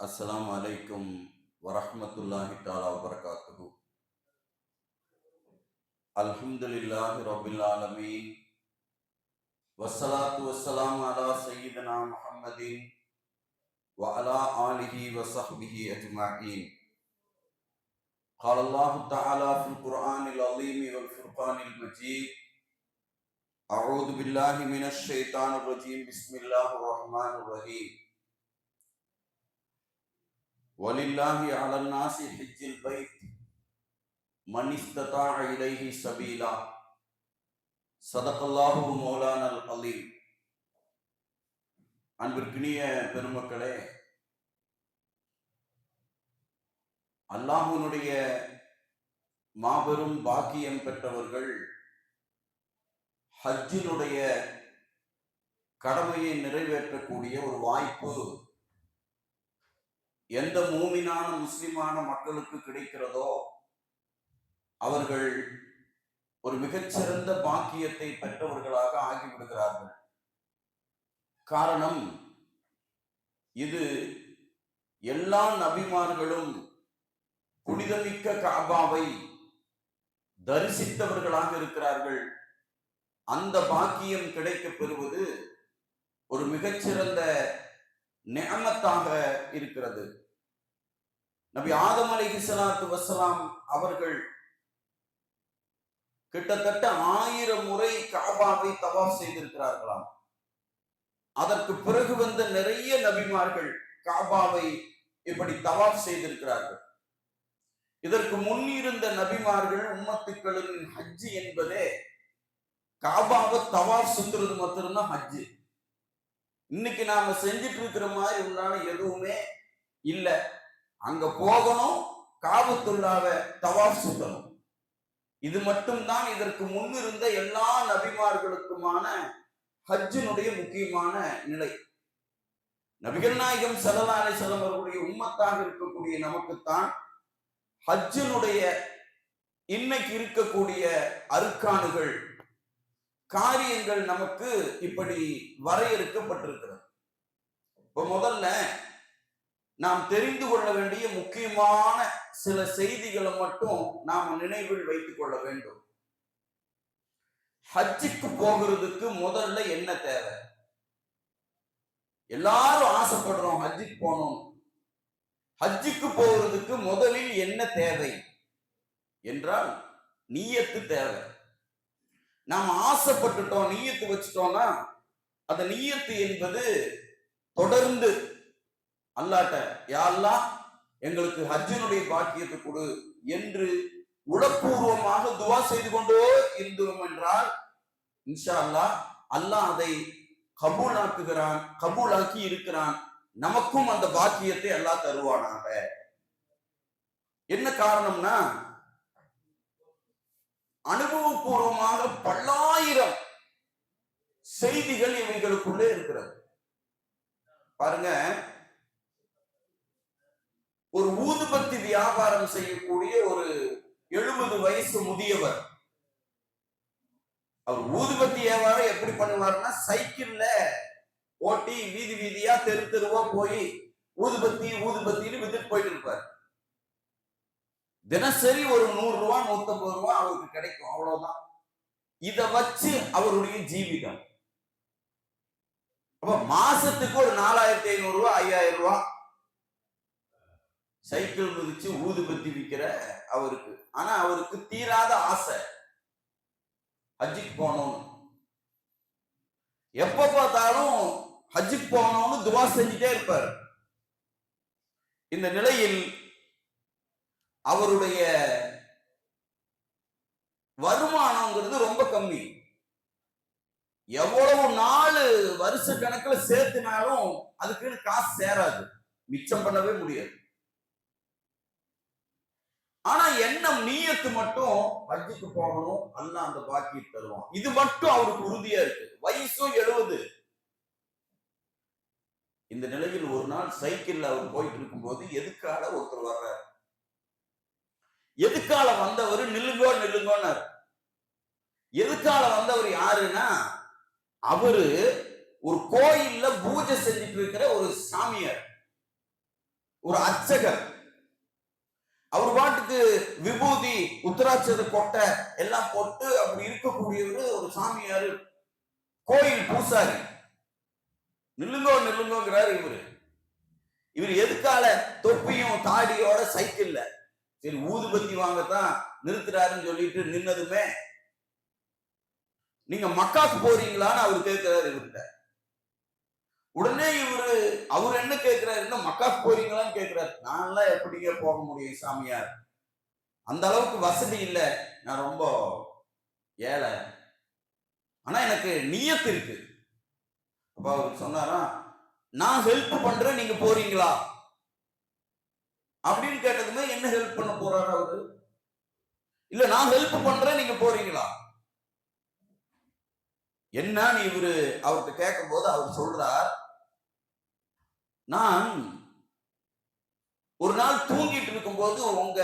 அஸ்ஸலாமு அலைக்கும் வரஹ்மத்துல்லாஹி தஆலா வபரகாத்துஹு. அல்ஹம்துலில்லாஹி ரப்பில் ஆலமீன். வஸ்ஸலாத்து வஸ்ஸலாமு அலா சய்யிதினா முஹம்மதின் வ அலா ஆலிஹி வ ஸஹ்பிஹி அஜ்மஈன். قال الله تعالى في القرآن العظيم والفرقان المجيد. أعوذ بالله من الشيطان الرجيم. بسم الله الرحمن الرحيم. وَلِلَّهِ عَلَى النَّاسِ حِجُّ الْبَيْتِ مَنِ اسْتَطَاعَ إِلَيْهِ سَبِيلًا. صدق الله مولانا العظيم. அன்பிற்கினிய பெருமக்களே, அல்லாஹ்வுடைய மாபெரும் பாக்கியம் பெற்றவர்கள் ஹஜ்ஜினுடைய கடமையை நிறைவேற்றக்கூடிய ஒரு வாய்ப்பு எந்த மூமினான முஸ்லிமான மக்களுக்கு கிடைக்கிறதோ அவர்கள் ஒரு மிகச்சிறந்த பாக்கியத்தை பெற்றவர்களாக ஆகிவிடுகிறார்கள். காரணம், இது எல்லா நபிமார்களும் புனிதமிக்க காபாவை தரிசித்தவர்களாக இருக்கிறார்கள். அந்த பாக்கியம் கிடைக்கப் பெறுவது ஒரு மிகச்சிறந்த நிஅமத்தாக இருக்கிறது. நபி ஆதம் அலைஹிஸ்ஸலாத்து வஸ்ஸலாம் அவர்கள் கிட்டத்தட்ட 1000 முறை காபாவை தவாஃப் செய்திருக்கிறார்களாம். அதற்கு பிறகு வந்த நிறைய நபிமார்கள் காபாவை இப்படி தவாஃப் செய்திருக்கிறார்கள். இதற்கு முன்னிருந்த நபிமார்கள் உம்மத்துக்களின் ஹஜ்ஜி என்பதே காபாவை தவாஃப் சுத்துறது மட்டும்தான் ஹஜ்ஜி. இன்னைக்கு நாம செஞ்சுட்டு இருக்கிற மாதிரி உண்டான எதுவுமே இல்லை. அங்க போகணும், காபத்துல்லாவை தவாஃப் சுத்தணும். இது மட்டும்தான் இதற்கு முன்னிருந்த எல்லா நபிமார்களுக்குமான ஹஜ்ஜினுடைய முக்கியமான நிலை. நபிகள் நாயகம் ஸல்லல்லாஹு அலைஹி வஸல்லம் அவர்களுடைய உம்மத்தாக இருக்கக்கூடிய நமக்குத்தான் ஹஜ்ஜினுடைய இன்னைக்கு இருக்கக்கூடிய அர்கானுகள், காரியங்கள் நமக்கு இப்படி வரையறுக்கப்பட்டிருக்கிறது. இப்ப முதல்ல நாம் தெரிந்து கொள்ள வேண்டிய முக்கியமான சில செய்திகளை மட்டும் நாம் நினைவில் வைத்துக் கொள்ள வேண்டும். ஹஜ்ஜுக்கு போகிறதுக்கு முதல்ல என்ன தேவை? எல்லாரும் ஆசைப்படுறோம் ஹஜ்ஜுக்கு போகணும். ஹஜ்ஜுக்கு போகிறதுக்கு முதலில் என்ன தேவை என்றால் நியத்து தேவை. நாம் ஆசைப்பட்டுட்டோம், நியத்து வச்சுட்டோம்னா அந்த நியத்து என்பது தொடர்ந்து அல்லாஹ்ட்ட, யா அல்லாஹ் எங்களுக்கு ஹஜ்ஜினுடைய பாக்கியத்தை கொடு என்று உளப்பூர்வமாக துவா செய்து கொண்டோ இருந்தோம் என்றால் இன்ஷா அல்லாஹ் அல்லாஹ் அதை கபூலாக்குகிறான், கபூலாக்கி இருக்கிறான். நமக்கும் அந்த பாக்கியத்தை அல்லாஹ் தருவானாக. என்ன காரணம்னா, அனுபவபூர்வமாக பல்லாயிரம் செய்திகள் இவைகளுக்குள்ளே இருக்கிறது. பாருங்க, ஒரு ஊதுபத்தி வியாபாரம் செய்யக்கூடிய ஒரு 70 வயசு முதியவர், அவர் ஊதுபத்தி வியாபாரம் எப்படி பண்ணுவாருன்னா, சைக்கிள்ல ஓட்டி வீதி வீதியா தெரு தெருவா போய் ஊதுபத்தின்னு வித்துட்டு போயிட்டு இருப்பார். தினசரி ஒரு 100 ரூபாய் 150 ரூபாய் அவருக்கு கிடைக்கும், அவ்வளவுதான். இத வச்சு அவருடைய ஜீவிதம். அப்ப மாசத்துக்கு ஒரு 4500 ரூபாய் 5000 ரூபாய் சைக்கிள் மிதிச்சு ஊதுபத்தி விற்கிற அவருக்கு. ஆனா அவருக்கு தீராத ஆசை ஹஜ்ஜுக்கு போகணும்னு. எப்ப பார்த்தாலும் ஹஜ்ஜுக்கு போகணும்னு துவா செஞ்சுட்டே இருப்பார். இந்த நிலையில் அவருடைய வருமானம்ங்கிறது ரொம்ப கம்மி. எவ்வளவு நாள் வருஷ கணக்கில் சேர்த்துனாலும் அதுக்குன்னு காசு சேராது, மிச்சம் பண்ணவே முடியாது. ஆனா எண்ணம், நீயத்து மட்டும் ஹஜ்ஜுக்கு போகணும், அல்லாஹ் அந்த பாக்கியை தருவான். இது மட்டும் அவருக்கு உறுதியா இருக்கு. வயசும் 70. இந்த நிலையில் ஒரு நாள் சைக்கிள்ல அவர் போயிட்டு இருக்கும் போது எதுக்கால ஒருத்தர் வர்றார். எதுக்கால வந்தவர் நில்லுங்கோன்னார். எதுக்கால வந்தவர் யாருன்னா, அவரு ஒரு கோயில்ல பூஜை செஞ்சுட்டு இருக்கிற ஒரு சாமியார். ஒரு அர்ச்சகர். அவர் பாட்டுக்கு விபூதி உத்தராட்சத கொட்டை எல்லாம் போட்டு அப்படி இருக்கக்கூடியவர் ஒரு சாமியாரு, கோயில் பூசாரி. நில்லுங்கோங்கிறாரு இவரு. இவர் எதுக்கால தொப்பியும் தாடியோட சைக்கிள்ல சரி ஊதுபத்தி வாங்கத்தான் நிறுத்துறாருன்னு சொல்லிட்டு நின்னதுமே, நீங்க மக்காக்கு போறீங்களான்னு அவர் கேட்கிறாரு இவர்கிட்ட. உடனே அவர் என்ன கேட்கிறாருன்னா, மக்காக்கு போறீங்களான்னு கேட்கிறாரு. நான்லாம் எப்படிங்க போக முடியும் சாமியார், அந்த அளவுக்கு வசதி இல்லை, நான் ரொம்ப ஏழை, ஆனா எனக்கு நியத்து இருக்கு. அப்ப அவர் சொன்னாரா, நான் ஹெல்ப் பண்றேன், நீங்க போறீங்களா அப்படின்னு கேட்டதுமே, என்ன ஹெல்ப் பண்ண போறாரு அவரு? இல்ல நான் ஹெல்ப் பண்றேன், நீங்க போறீங்களா என்னன்னு இவரு அவர்கிட்ட கேட்கும் போது அவர் சொல்றார், நான் ஒரு நாள் தூங்கிட்டு இருக்கும் போது உங்க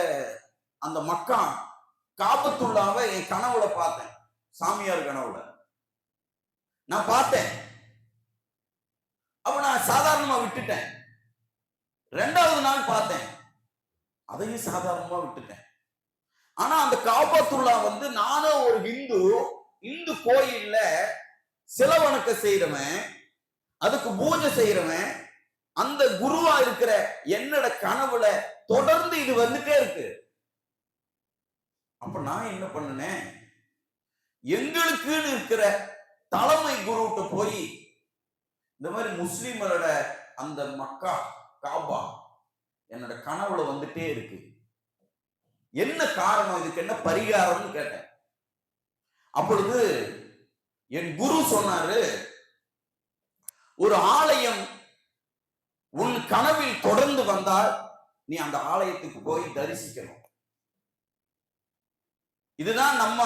அந்த மக்கா காபத்துள்ளாவ என் கனவுல பார்த்தேன், சாமியார் கனவுல நான் பார்த்தேன். அப்ப நான் சாதாரணமா விட்டுட்டேன். ரெண்டாவது நாள் பார்த்தேன், அதையும் சாதாரணமா விட்டுட்டேன். ஆனா அந்த காபத்துள்ளா நானும் ஒரு இந்து கோயில்ல சில வணக்கம் செய்யறவன், அதுக்கு பூஜை செய்யறவன், அந்த குருவா இருக்கிற என்னோட கனவுல தொடர்ந்து இது வந்துட்டே இருக்கு. அப்ப நான் என்ன பண்ணேன், எங்களுக்குன்னு இருக்கிற தலைமை குருட்ட போய் இந்த மாதிரி முஸ்லிம்களோட அந்த மக்கா காபா என்னோட கனவுல வந்துட்டே இருக்கு, என்ன காரணம், இதுக்கு என்ன பரிகாரம்னு கேட்டேன். அப்பொழுது என் குரு சொன்னாரு, ஒரு ஆலயம் உன் கனவில் தொடர்ந்து வந்தால் நீ அந்த ஆலயத்துக்கு போய் தரிசிக்கணும். இதுதான் நம்ம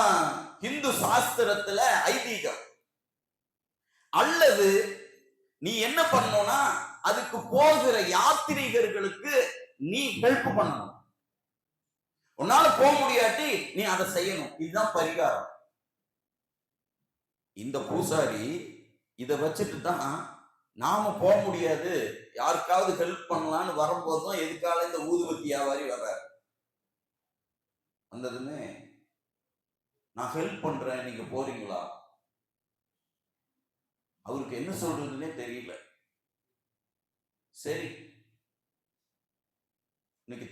இந்து சாஸ்திரத்துல ஐதீகம். அல்லது நீ என்ன பண்ணணும்னா, அதுக்கு போகிற யாத்திரிகர்களுக்கு நீ ஹெல்ப் பண்ணணும். உன்னால போக முடியாட்டி நீ அதை செய்யணும், இதுதான் பரிகாரம். இந்த பூசாரி இதை வச்சுட்டு தான் நாம போக முடியாது, யாருக்காவது ஹெல்ப் பண்ணலான்னு வரும்போதுதான் எதுக்கால இந்த ஊதுபத்தி வியாபாரி வர்றாரு. வந்ததுமே நான் ஹெல்ப் பண்றேன், நீங்க போறீங்களா? அவருக்கு என்ன சொல்றதுன்னே தெரியல. சரி, இன்னைக்கு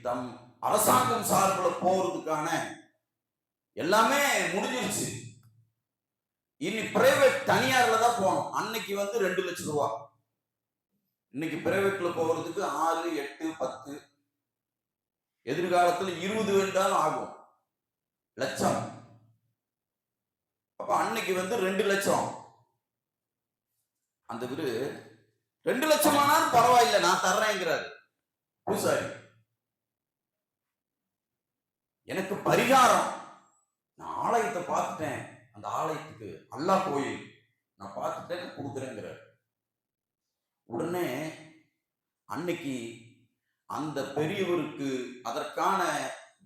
அரசாங்கம் சார்பில் போறதுக்கான எல்லாமே முடிஞ்சிருச்சு, இனி பிரைவேட் தனியார்ல தான் போகணும். அன்னைக்கு 2 லட்சம் ரூபாய், இன்னைக்கு பிரைவேட்ல போறதுக்கு 6, 8, 10, எதிர்காலத்துல 20 வேண்டாலும் ஆகும் லட்சம். அப்ப அன்னைக்கு 2 லட்சம். அந்த 2 லட்சம் ஆனாலும் பரவாயில்லை, நான் தர்றேங்கிறாரு பூசாரி. எனக்கு பரிகாரம், நான் ஆலயத்தை பார்த்துட்டேன், அந்த ஆலயத்துக்கு அல்லாஹ் கோயில் நான் பார்த்துட்டேன், கொடுக்குறேங்கிறார். உடனே அன்னைக்கு அந்த பெரியவருக்கு அதற்கான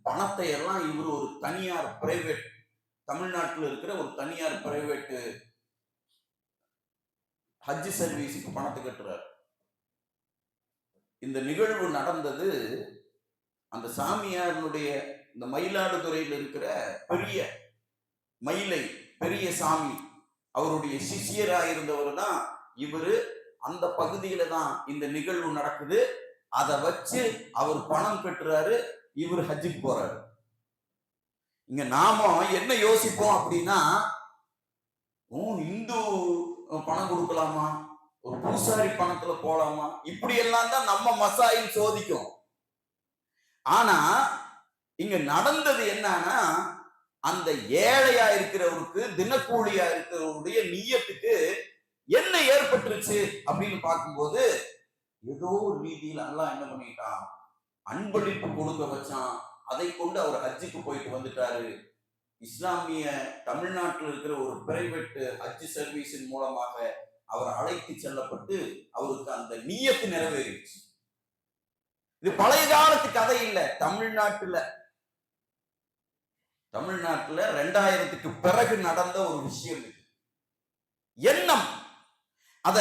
பணத்தை எல்லாம் இவர் ஒரு தனியார் பிரைவேட், தமிழ்நாட்டில் இருக்கிற ஒரு தனியார் பிரைவேட் ஹஜ் சர்வீஸுக்கு பணத்தை கட்டுறார். இந்த நிகழ்வு நடந்தது அந்த சாமியாருடைய இந்த மயிலாடுதுறையில் இருக்கிற பெரிய மயிலை பெரிய சாமி அவருடைய சிஷியராக இருந்தவர் தான் இவரு. அந்த பகுதியில தான் இந்த நிகழ்வு நடக்குது. அதை வச்சு அவர் பணம் கட்டுறாரு, இவர் ஹஜ்ஜுக்கு போறாரு. இங்க நாம என்ன யோசிப்போம் அப்படின்னா, இந்து பணம் கொடுக்கலாமா, ஒரு பூசாரி பணத்துல போலாமா, இப்படி எல்லாம் தான் நம்ம மசாயில் சோதிக்கும். ஆனா இங்க நடந்தது என்னன்னா, அந்த ஏழையா இருக்கிறவருக்கு, தினக்கூலியா இருக்கிறவருடைய நியத்துக்கு என்ன ஏற்பட்டுருச்சு அப்படின்னு பார்க்கும்போது, ஏதோ ஒரு ரீதியில் அல்லாஹ் என்ன பண்ணிட்டான், அன்பளிப்பு கொடுக்க வச்சான். அதை கொண்டு அவர் ஹஜ்ஜுக்கு போயிட்டு வந்துட்டாரு. இஸ்லாமிய தமிழ்நாட்டில் இருக்கிற ஒரு பிரைவேட் ஹஜ் சர்வீஸின் மூலமாக அவர் அழைத்து செல்லப்பட்டு அவருக்கு அந்த நியத்து நிறைவேறிடுச்சு. இது பழைய காலத்து கதை இல்லை, தமிழ்நாட்டுல 2000க்கு பிறகு நடந்த ஒரு விஷயம் இது. எண்ணம், அத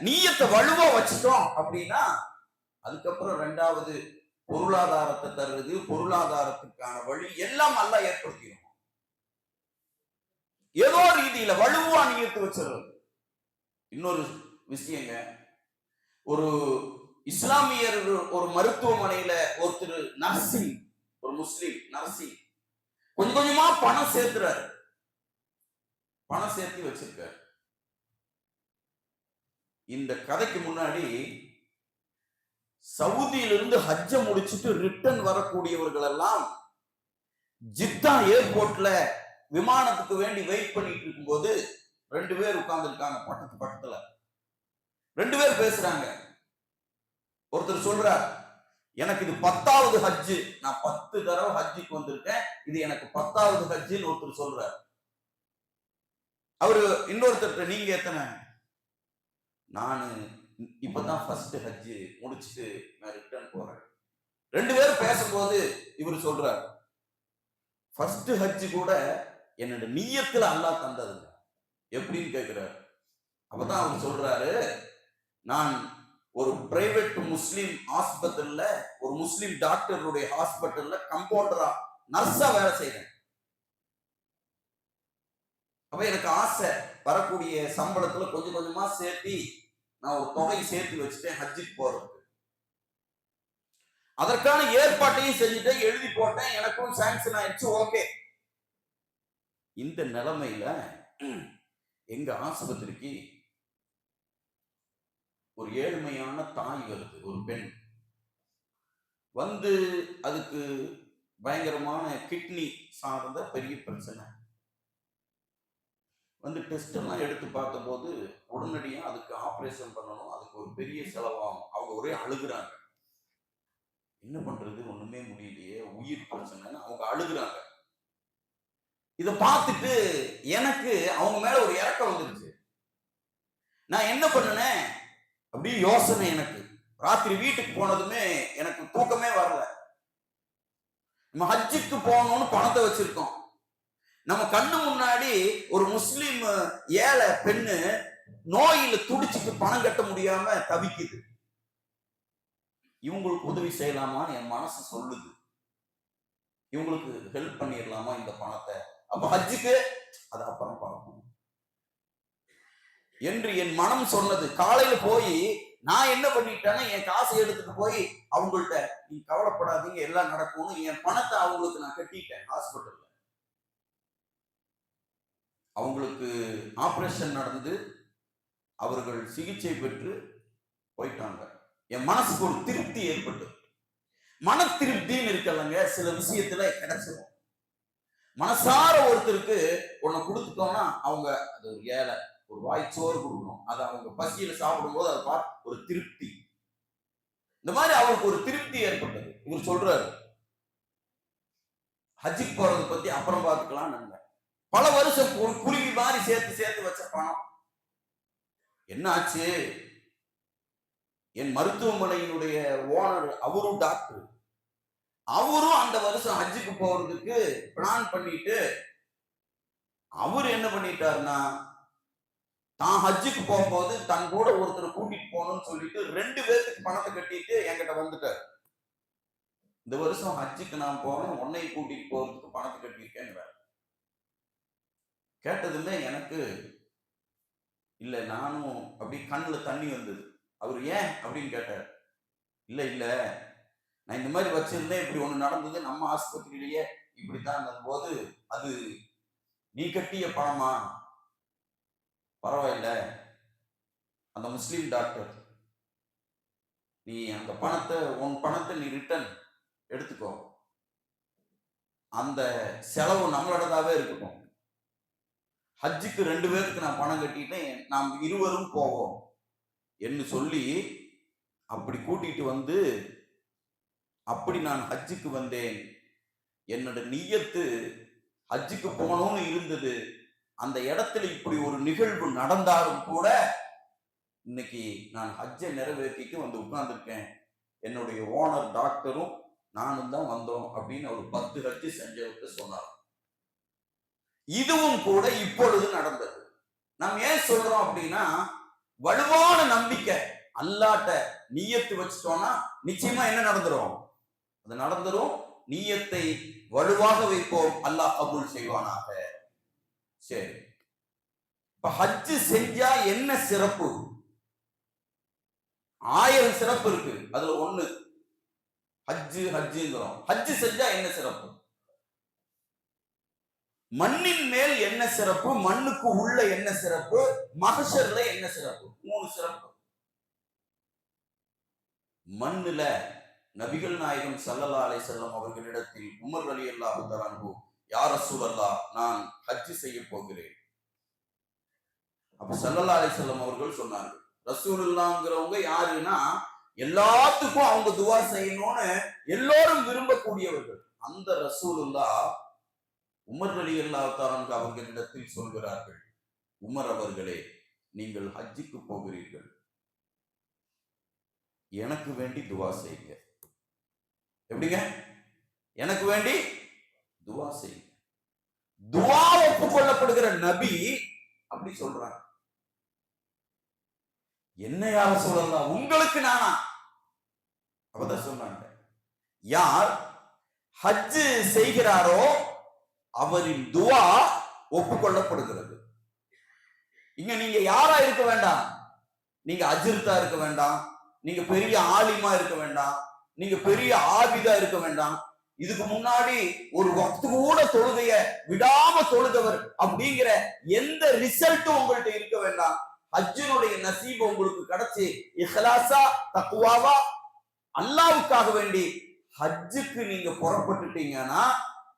நீயத்தை வலுவா வச்சுட்டோம் அப்படின்னா அதுக்கப்புறம் ரெண்டாவது பொருளாதாரத்தை தருவது, பொருளாதாரத்துக்கான வழி எல்லாம் அல்லாஹ் ஏற்படுத்திடும். ஏதோ ரீதியில வலுவா நியத்து வச்சிருறது. இன்னொரு விஷயங்க, ஒரு இஸ்லாமியர் ஒரு மருத்துவமனையில ஒருத்தர் நர்சிங், ஒரு முஸ்லிம் நர்சிங் கொஞ்சம் கொஞ்சமா பணம் சேர்த்துறாரு, பணம் சேர்த்து வச்சிருக்காரு. இந்த கதைக்கு முன்னாடி சவுதியிலிருந்து ஹஜ்ஜ முடிச்சுட்டு ரிட்டர்ன் வரக்கூடியவர்கள் எல்லாம் ஜித்தா ஏர்போர்ட்ல விமானத்துக்கு வேண்டி வெயிட் பண்ணிட்டு இருக்கும்போது 2 பேர் உட்கார்ந்து இருக்காங்க பக்கத்துல. 2 பேர் பேசுறாங்க. ஒருத்தர் சொல்றார், எனக்கு இது 10வது ஹஜ்ஜு, நான் 10 தடவை ஹஜ்ஜுக்கு வந்திருக்கேன், இது எனக்கு 10வது ஹஜ்ஜுன்னு ஒருத்தர் சொல்றார். அவரு இன்னொருத்தர், நீங்க எத்தனை? நான் இப்பதான் ஃபர்ஸ்ட் ஹஜ்ஜு முடிச்சுட்டு நான் ரிட்டர்ன் போறேன். 2 பேரும் பேசும்போது இவர் சொல்றார், ஃபர்ஸ்ட் ஹஜ்ஜு கூட என்னோட நியத்துல அல்லாஹ் தந்ததுங்க. எப்படின்னு கேட்கிறார். அப்பதான் அவர் சொல்றாரு, நான் ஒரு பிரைவேட் முஸ்லிம் ஹாஸ்பிட்டல்ல, ஒரு முஸ்லிம் டாக்டருடைய ஹாஸ்பிட்டல்ல கம்பவுண்டரா நர்ஸா வேலை செய்றேன். அப்ப எனக்கு ஆசை, வரக்கூடிய சம்பளத்துல கொஞ்சம் கொஞ்சமா சேர்த்தி நான் ஒரு தொகை சேர்த்து வச்சுட்டேன் ஹஜ்ஜுக்கு போறதுக்கு. அதற்கான ஏற்பாட்டையும் செஞ்சுட்டேன், எழுதி போட்டேன், எனக்கும் சாங்ஷன் ஆயிடுச்சு, ஓகே. இந்த நிலைமையில எங்க ஆஸ்பத்திரிக்கு ஒரு ஏழ்மையான தாய் வருது, ஒரு பெண் வந்து, அதுக்கு பயங்கரமான கிட்னி சார்ந்த பெரிய பிரச்சனை வந்து டெஸ்ட் எல்லாம் எடுத்து பார்த்தபோது உடனடியாக அதுக்கு ஆப்ரேஷன் பண்ணணும், அதுக்கு ஒரு பெரிய செலவாகும். அவங்க ஒரே அழுகுறாங்க, என்ன பண்றது ஒண்ணுமே முடியலையே, உயிர் பிரச்சனைன்னு அவங்க அழுகுறாங்க. இதை பார்த்துட்டு எனக்கு அவங்க மேல ஒரு இறக்கம் வந்துருச்சு. நான் என்ன பண்ணனேன் அப்படி யோசனை, எனக்கு ராத்திரி வீட்டுக்கு போனதுமே எனக்கு தூக்கமே வரல. நம்ம ஹஜ்ஜுக்கு போகணும்னு பணத்தை வச்சிருக்கோம், நம்ம கண்ணு முன்னாடி ஒரு முஸ்லிம் ஏழை பெண்ணு நோயில துடிச்சுட்டு பணம் கட்ட முடியாம தவிக்குது. இவங்களுக்கு உதவி செய்யலாமான்னு என் மனசு சொல்லுது, இவங்களுக்கு ஹெல்ப் பண்ணிடலாமா இந்த பணத்தை, அப்ப ஹஜ்ஜுக்கு அது அப்புறம் பார்ப்போம் என்று என் மனம் சொன்னது. காலையில போய் நான் என்ன பண்ணிட்டேன்னா, என் காசை எடுத்துட்டு போய் அவங்கள்ட்ட, நீ கவலைப்படாதீங்க எல்லாம் நடக்கும்னு என் பணத்தை அவங்களுக்கு நான் கட்டிட்டேன். ஹாஸ்பிட்டல்ல அவங்களுக்கு ஆபரேஷன் நடந்து அவர்கள் சிகிச்சை பெற்று போயிட்டாங்க. என் மனசுக்கு ஒரு திருப்தி ஏற்பட்டு, மன திருப்தின்னு இருக்கலங்க, சில விஷயத்துல கிடைச்சிடும். மனசார ஒருத்தருக்கு ஒண்ணு கொடுத்துட்டோம்னா, அவங்க அது ஒரு ஏழை, ஒரு வாய்ச்சோறு கொடுக்கணும், அதை அவங்க பசியில சாப்பிடும் போது அதை பார்த்து ஒரு திருப்தி, இந்த மாதிரி அவருக்கு ஒரு திருப்தி ஏற்பட்டது. இவர் சொல்றாரு, ஹஜ்ஜுக்கு போறதை பத்தி அப்புறம் பார்த்துக்கலாம். பல வருஷம் குருவி மாதிரி சேர்த்து சேர்த்து வச்ச பணம் என்ன ஆச்சு? என் மருத்துவமனையினுடைய ஓனர், அவரும் டாக்டர், அவரும் அந்த வருஷம் ஹஜ்ஜுக்கு போறதுக்கு பிளான் பண்ணிட்டு அவர் என்ன பண்ணிட்டாருன்னா, தான் ஹஜ்ஜுக்கு போகும்போது தன் கூட ஒருத்தர் கூட்டிட்டு போகணும்னு சொல்லிட்டு 2 பேருக்கு பணத்தை கட்டிட்டு என்கிட்ட வந்துட்டார். இந்த வருஷம் ஹஜ்ஜுக்கு நான் போறேன், உன்னை கூட்டிட்டு போறதுக்கு பணத்தை கட்டியிருக்கேன். கேட்டதுமே எனக்கு இல்ல, நானும் அப்படி கண்ணுல தண்ணி வந்தது. அவர் ஏன் அப்படின்னு கேட்டார். இல்ல இல்ல, நான் இந்த மாதிரி வச்சிருந்தேன், இப்படி ஒண்ணு நடந்தது நம்ம ஆஸ்பத்திரியிலேயே இப்படித்தான் போது, அது நீ கட்டிய பணமா? பரவாயில்ல, அந்த முஸ்லீம் டாக்டர், நீ அந்த பணத்தை, உன் பணத்தை நீ ரிட்டர்ன் எடுத்துக்கோ, அந்த செலவு நம்மளோடதாவே இருக்கட்டும், ஹஜ்ஜுக்கு 2 பேருக்கு நான் பணம் கட்டிட்டேன், நாம் இருவரும் போவோம் என்று சொல்லி அப்படி கூட்டிட்டு வந்து, அப்படி நான் ஹஜ்ஜுக்கு வந்தேன். என்னோட நியத்து ஹஜ்ஜுக்கு போகணும்னு இருந்தது. அந்த இடத்துல இப்படி ஒரு நிகழ்வு நடந்தாலும் கூட இன்னைக்கு நான் ஹஜ்ஜை நிறைவேற்றிட்டு வந்து உட்கார்ந்துருக்கேன். என்னுடைய ஓனர் டாக்டரும் நானும் தான் வந்தோம் அப்படின்னு ஒரு 10 ஹஜ்ஜு செஞ்சவருக்கு சொன்னார். இதுவும் கூட இப்பொழுது நடந்தது. நாம் ஏன் சொல்றோம் அப்படின்னா, வலுவான நம்பிக்கை, அல்லாட்ட நீயத்து வச்சுட்டோம்னா நிச்சயமா என்ன நடந்துரும்? அது நடந்துரும். நீயத்தை வலுவாக வைப்போம், அல்லாஹ் கபூல் செய்வானாக. சரி, இப்ப ஹஜ் செஞ்சா என்ன சிறப்பு? 1000 சிறப்பு இருக்கு. அதுல ஒண்ணு ஹஜ்ஜுங்கிறோம். ஹஜ் செஞ்சா என்ன சிறப்பு? மண்ணின் மேல் என்ன சிறப்பு, மண்ணுக்கு உள்ள என்ன சிறப்பு, மஹ்ஷர்ல என்ன சிறப்பு? 3 சிறப்பு. மண்ணுல நபிகள் நாயகம் ஸல்லல்லாஹு அலைஹி வஸல்லம் அவர்களிடத்தில் உமர் ரலியல்லாஹு தஆலா அன்ஹு, யா ரசூலல்லாஹ், நான் ஹஜ் செய்ய போகிறேன். அப்ப ஸல்லல்லாஹு அலைஹி வஸல்லம் அவர்கள் சொன்னாங்க, ரசூலுல்லாஹ்ங்கிறவங்க யாருன்னா எல்லாத்துக்கும் அவங்க துவா செய்யணும்னு எல்லோரும் விரும்பக்கூடியவர்கள். அந்த ரசூலுல்லாஹ் உமர் ரலியல்லாஹு தஆலா அன்ஹு அவர்களிடத்தில் சொல்கிறார்கள், உமர் அவர்களே, நீங்கள் ஹஜ்ஜுக்கு போகிறீர்கள், எனக்கு வேண்டி துவா செய்யுங்க. எப்படிங்க? எனக்கு வேண்டி துவா செய்யுங்க. துவா ஒப்புக்கொள்ளப்படுகிற நபி அப்படி சொல்றாங்க. என்ன யார சொல்லலாம், உங்களுக்கு நானா? அப்பதான் சொன்னாங்க, யார் ஹஜ் செய்கிறாரோ அவரின் துவா ஒப்புக்கொள்ளப்படுகிறது. இங்க நீங்க யாரா இருக்க வேண்டாம், நீங்க அஜிர்தா இருக்க வேண்டாம், நீங்க பெரிய ஆலிமா இருக்க வேண்டாம், நீங்க பெரிய ஆபிதா இருக்க வேண்டாம், இதுக்கு முன்னாடி ஒரு வக்து கூட தொழுகைய விடாம தொழுதவர் அப்படிங்கிற எந்த ரிசல்ட்டும் உங்கள்கிட்ட இருக்க வேண்டாம். ஹஜ்ஜினுடைய நசீபு உங்களுக்கு கிடைச்சு இஹ்லாஸா தக்வாவா அல்லாஹ்வுக்காக வேண்டி ஹஜ்ஜுக்கு நீங்க புறப்பட்டுட்டீங்கன்னா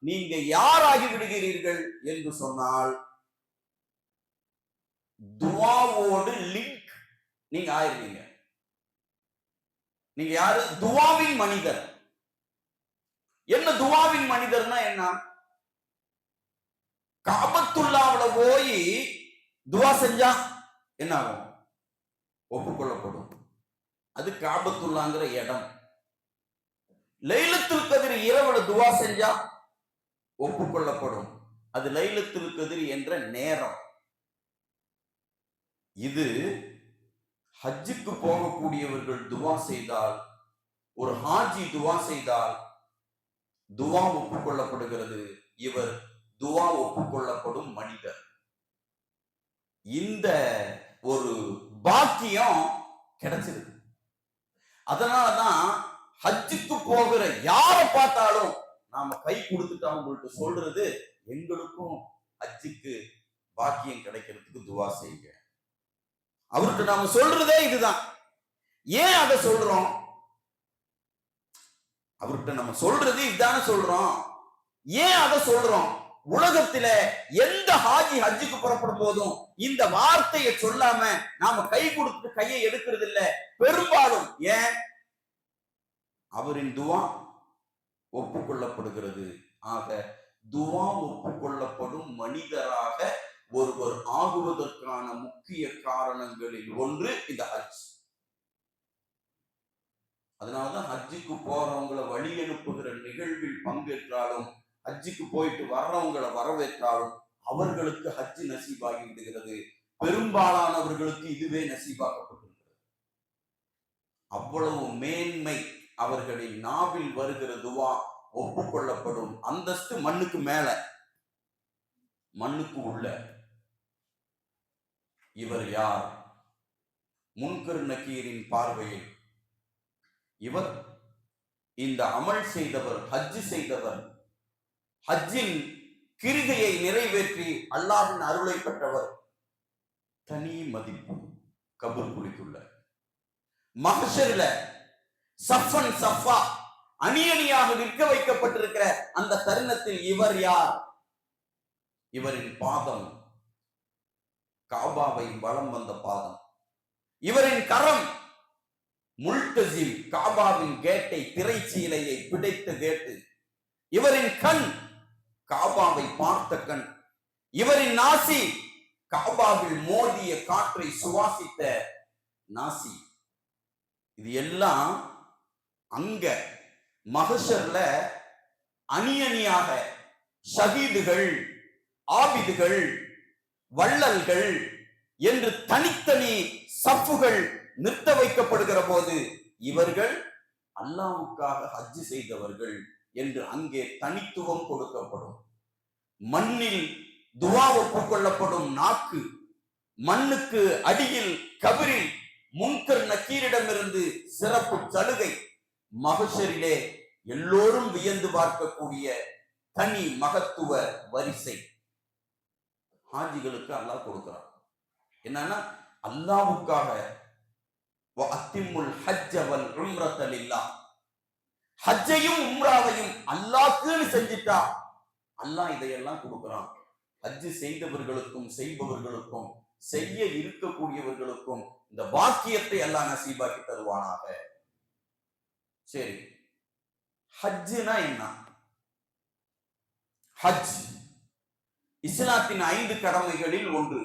நீங்க யாராகி விடுகிறீர்கள் என்று சொன்னால் துஆவோடு லிங்க் நீங்க ஆயிருவீங்க. நீங்க யாரு? துஆவின் மனிதர். என்ன துஆவின் மனிதர்னா என்ன? காபத்துல்லாஹ்வுல போய் துஆ செஞ்சா என்ன ஆகும்? ஒப்புக்கொள்ளப்படும். அது காபத்துல்லாஹ்ங்கிற இடம். லைலத்துல் கத்ர் இரவுல துஆ செஞ்சா ஒப்புக்கொள்ளப்படும். அது லைலத்துல் கத்ர் என்ற நேரம். இது ஹஜ்ஜுக்கு போகக்கூடியவர்கள் துவா செய்தால், ஒரு ஹாஜி துவா செய்தால் துவா ஒப்புக்கொள்ளப்படுகிறது. இவர் துவா ஒப்புக்கொள்ளப்படும் மனிதர். இந்த ஒரு பாக்கியம் கிடைச்சிருக்கு. அதனாலதான் ஹஜ்ஜுக்கு போகிற யாரை பார்த்தாலும் நாம கை கொடுத்துட்டு அவங்களுக்கு சொல்றது, எங்களுக்கும் ஹஜ்ஜுக்கு பாக்கியம் கிடைக்கிறதுக்கு துவா செய்யுங்க. அவருக்கு நாம சொல்றதே இதுதான். ஏன் அதை சொல்றோம்? அவர்கிட்ட நம்ம சொல்றது இதுதானே சொல்றோம். ஏன் அதை சொல்றோம்? உலகத்துல எந்த ஹாஜி ஹஜ்ஜுக்கு புறப்படும் போதும் இந்த வார்த்தையை சொல்லாம நாம கை கொடுத்து கையை எடுக்கிறது இல்ல பெரும்பாலும். ஏன்? அவரின் துவா ஒப்புக்கொள்ளப்படுகிறது. ஆக துவா ஒப்புக்கொள்ளப்படும் மனிதராக ஒருவர் ஆகுவதற்கான முக்கிய காரணங்களில் ஒன்று இந்த ஹஜ். அதனாலதான் ஹஜ்ஜுக்கு போறவங்களை வழி அனுப்புகிற நிகழ்வில் பங்கேற்றாலும், ஹஜ்ஜுக்கு போயிட்டு வர்றவங்களை வரவேற்றாலும் அவர்களுக்கு ஹஜ் நசீபாகி விடுகிறது. பெரும்பாலானவர்களுக்கு இதுவே நசீபாக்கப்பட்டிருக்கிறது. அவ்வளவு மேன்மை அவர்களின் நாவில் வருகிற துவா ஒப்புக்கொள்ளப்படும். அந்தஸ்து மண்ணுக்கு மேல, மண்ணுக்கு உள்ள. இவர் யார்? முன்கர் நக்கீரின் பார்வையில் இவர் இந்த அமல் செய்தவர், ஹஜ் செய்தவர், ஹஜ்ஜின் கிரிகையை நிறைவேற்றி அல்லாஹ்வின் அருளை பெற்றவர். தனி மதிப்பு கபூர் குழிக்குள்ள. மஹ்ஷர்ல சஃபன் சஃபா அணி அணியாக நிற்க வைக்கப்பட்டிருக்கிற அந்த தருணத்தில் இவர் யார்? இவரின் பாதம் காபாவை வலம் வந்த பாதம். இவரின் கரம் முல்தஸிம் காபாவின் கேட்டை, திரைச்சீலையை பிடித்த கேட்டு. இவரின் கண் காபாவை பார்த்த கண். இவரின் நாசி காபாவில் மோதிய காற்றை சுவாசித்த நாசி. இது எல்லாம் அங்க மஹ்ஷர்ல அணி அணியாக ஷஹீதுகள், ஆபிதுகள், வள்ளல்கள் என்று தனித்தனி சஃப்புகள் நிறுத்த வைக்கப்படுகிற போது இவர்கள் அல்லாஹ்வுக்காக ஹஜ் செய்தவர்கள் என்று அங்கே தனித்துவம் கொடுக்கப்படும். மண்ணில் துஆ ஒப்புக்கொள்ளப்படும் நாக்கு, மண்ணுக்கு அடியில் கபரில் முன்கர் நக்கீரிடமிருந்து சிறப்பு சலுகை, மஹ்ஷரிலே எல்லோரும் வியந்து பார்க்கக்கூடிய தனி மகத்துவ வரிசை ஹாஜிகளுக்கு அல்லாஹ் கொடுக்கிறான். என்னன்னா அல்லாஹ்வுக்காக வஅத்திமுல் ஹஜ்ஜ வல் உம்ரத லில்லாஹ், ஹஜ்ஜையும் உம்ராவையும் அல்லாஹ்க்குன்னு செஞ்சிட்டா அல்லாஹ் இதையெல்லாம் கொடுக்கிறான். ஹஜ் செய்தவர்களுக்கும் செய்பவர்களுக்கும் செய்ய இருக்கக்கூடியவர்களுக்கும் இந்த பாக்கியத்தை அல்லாஹ் நசீபாக்கி தருவானாக. சரி, ஹஜ்ஜுனா என்ன? ஹஜ் இஸ்லாத்தின் 5 கடமைகளில் ஒன்று.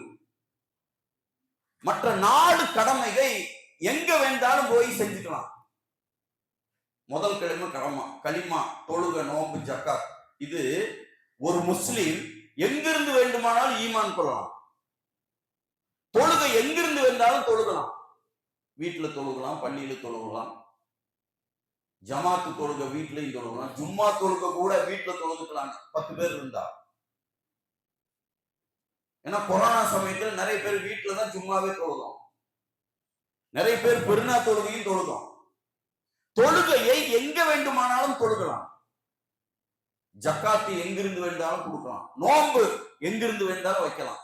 மற்ற 4 கடமைகள் எங்க வேண்டாலும் போய் செஞ்சுக்கலாம். முதல் கடமை கலிமா, தொழுக, நோன்பு, ஜக்காத். இது ஒரு முஸ்லிம் எங்கிருந்து வேண்டுமானாலும் ஈமான் கொள்ளலாம். தொழுகை எங்கிருந்து வேண்டாலும் தொழுகலாம். வீட்டுல தொழுகலாம், பள்ளியில தொழுகலாம், ஜமாத்து தொழுக வீட்லயும் தொழுகலாம், ஜும்மா தொழுக கூட வீட்டுல தொழுதுக்கலாம் 10 பேர் இருந்தா. ஏன்னா கொரோனா சமயத்தில் நிறைய பேர் வீட்டுல தான் ஜும்மாவே தொழுதோம், நிறைய பேர் பெருநா தொழுகையும் தொழுதோம். தொழுகையை எங்க வேண்டுமானாலும் தொழுகலாம். ஜக்காத்து எங்கிருந்து வேண்டாலும் கொடுக்கலாம், நோன்பு எங்கிருந்து வேண்டாலும் வைக்கலாம்.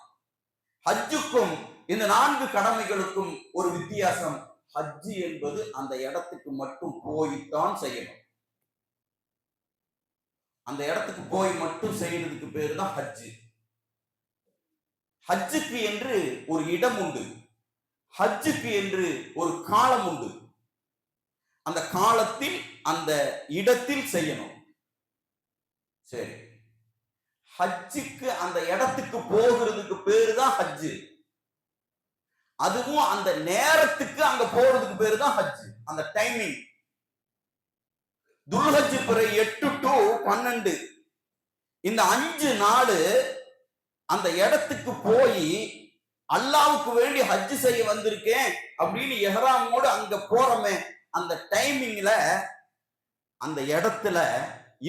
ஹஜ்ஜுக்கும் இந்த 4 கடமைகளுக்கும் ஒரு வித்தியாசம். ஹஜ் என்பது அந்த இடத்துக்கு மட்டும் போய்த்தான் செய்யணும். அந்த இடத்துக்கு போய் மட்டும் செய்யறதுக்கு பேரு தான் ஹஜ். ஹஜ்ஜுக்கு என்று ஒரு இடம் உண்டு, ஹஜ்ஜுக்கு என்று ஒரு காலம் உண்டு. அந்த காலத்தில் அந்த இடத்தில் செய்யணும். சரி, ஹஜ்ஜுக்கு அந்த இடத்துக்கு போகிறதுக்கு பேரு தான் ஹஜ். அதுவும் அந்த நேரத்துக்கு அங்க போறதுக்கு பேரு தான் ஹஜ். அந்த டைமிங் துல்ஹஜ் பிறை 8 to 12 இந்த 5 நாள் அந்த இடத்துக்கு போய் அல்லாஹ்வுக்கு வேண்டி ஹஜ் செய்ய வந்திருக்கேன் அப்படின்னு இஹ்ராமோடு அங்க போறமே, அந்த டைமிங்ல அந்த இடத்துல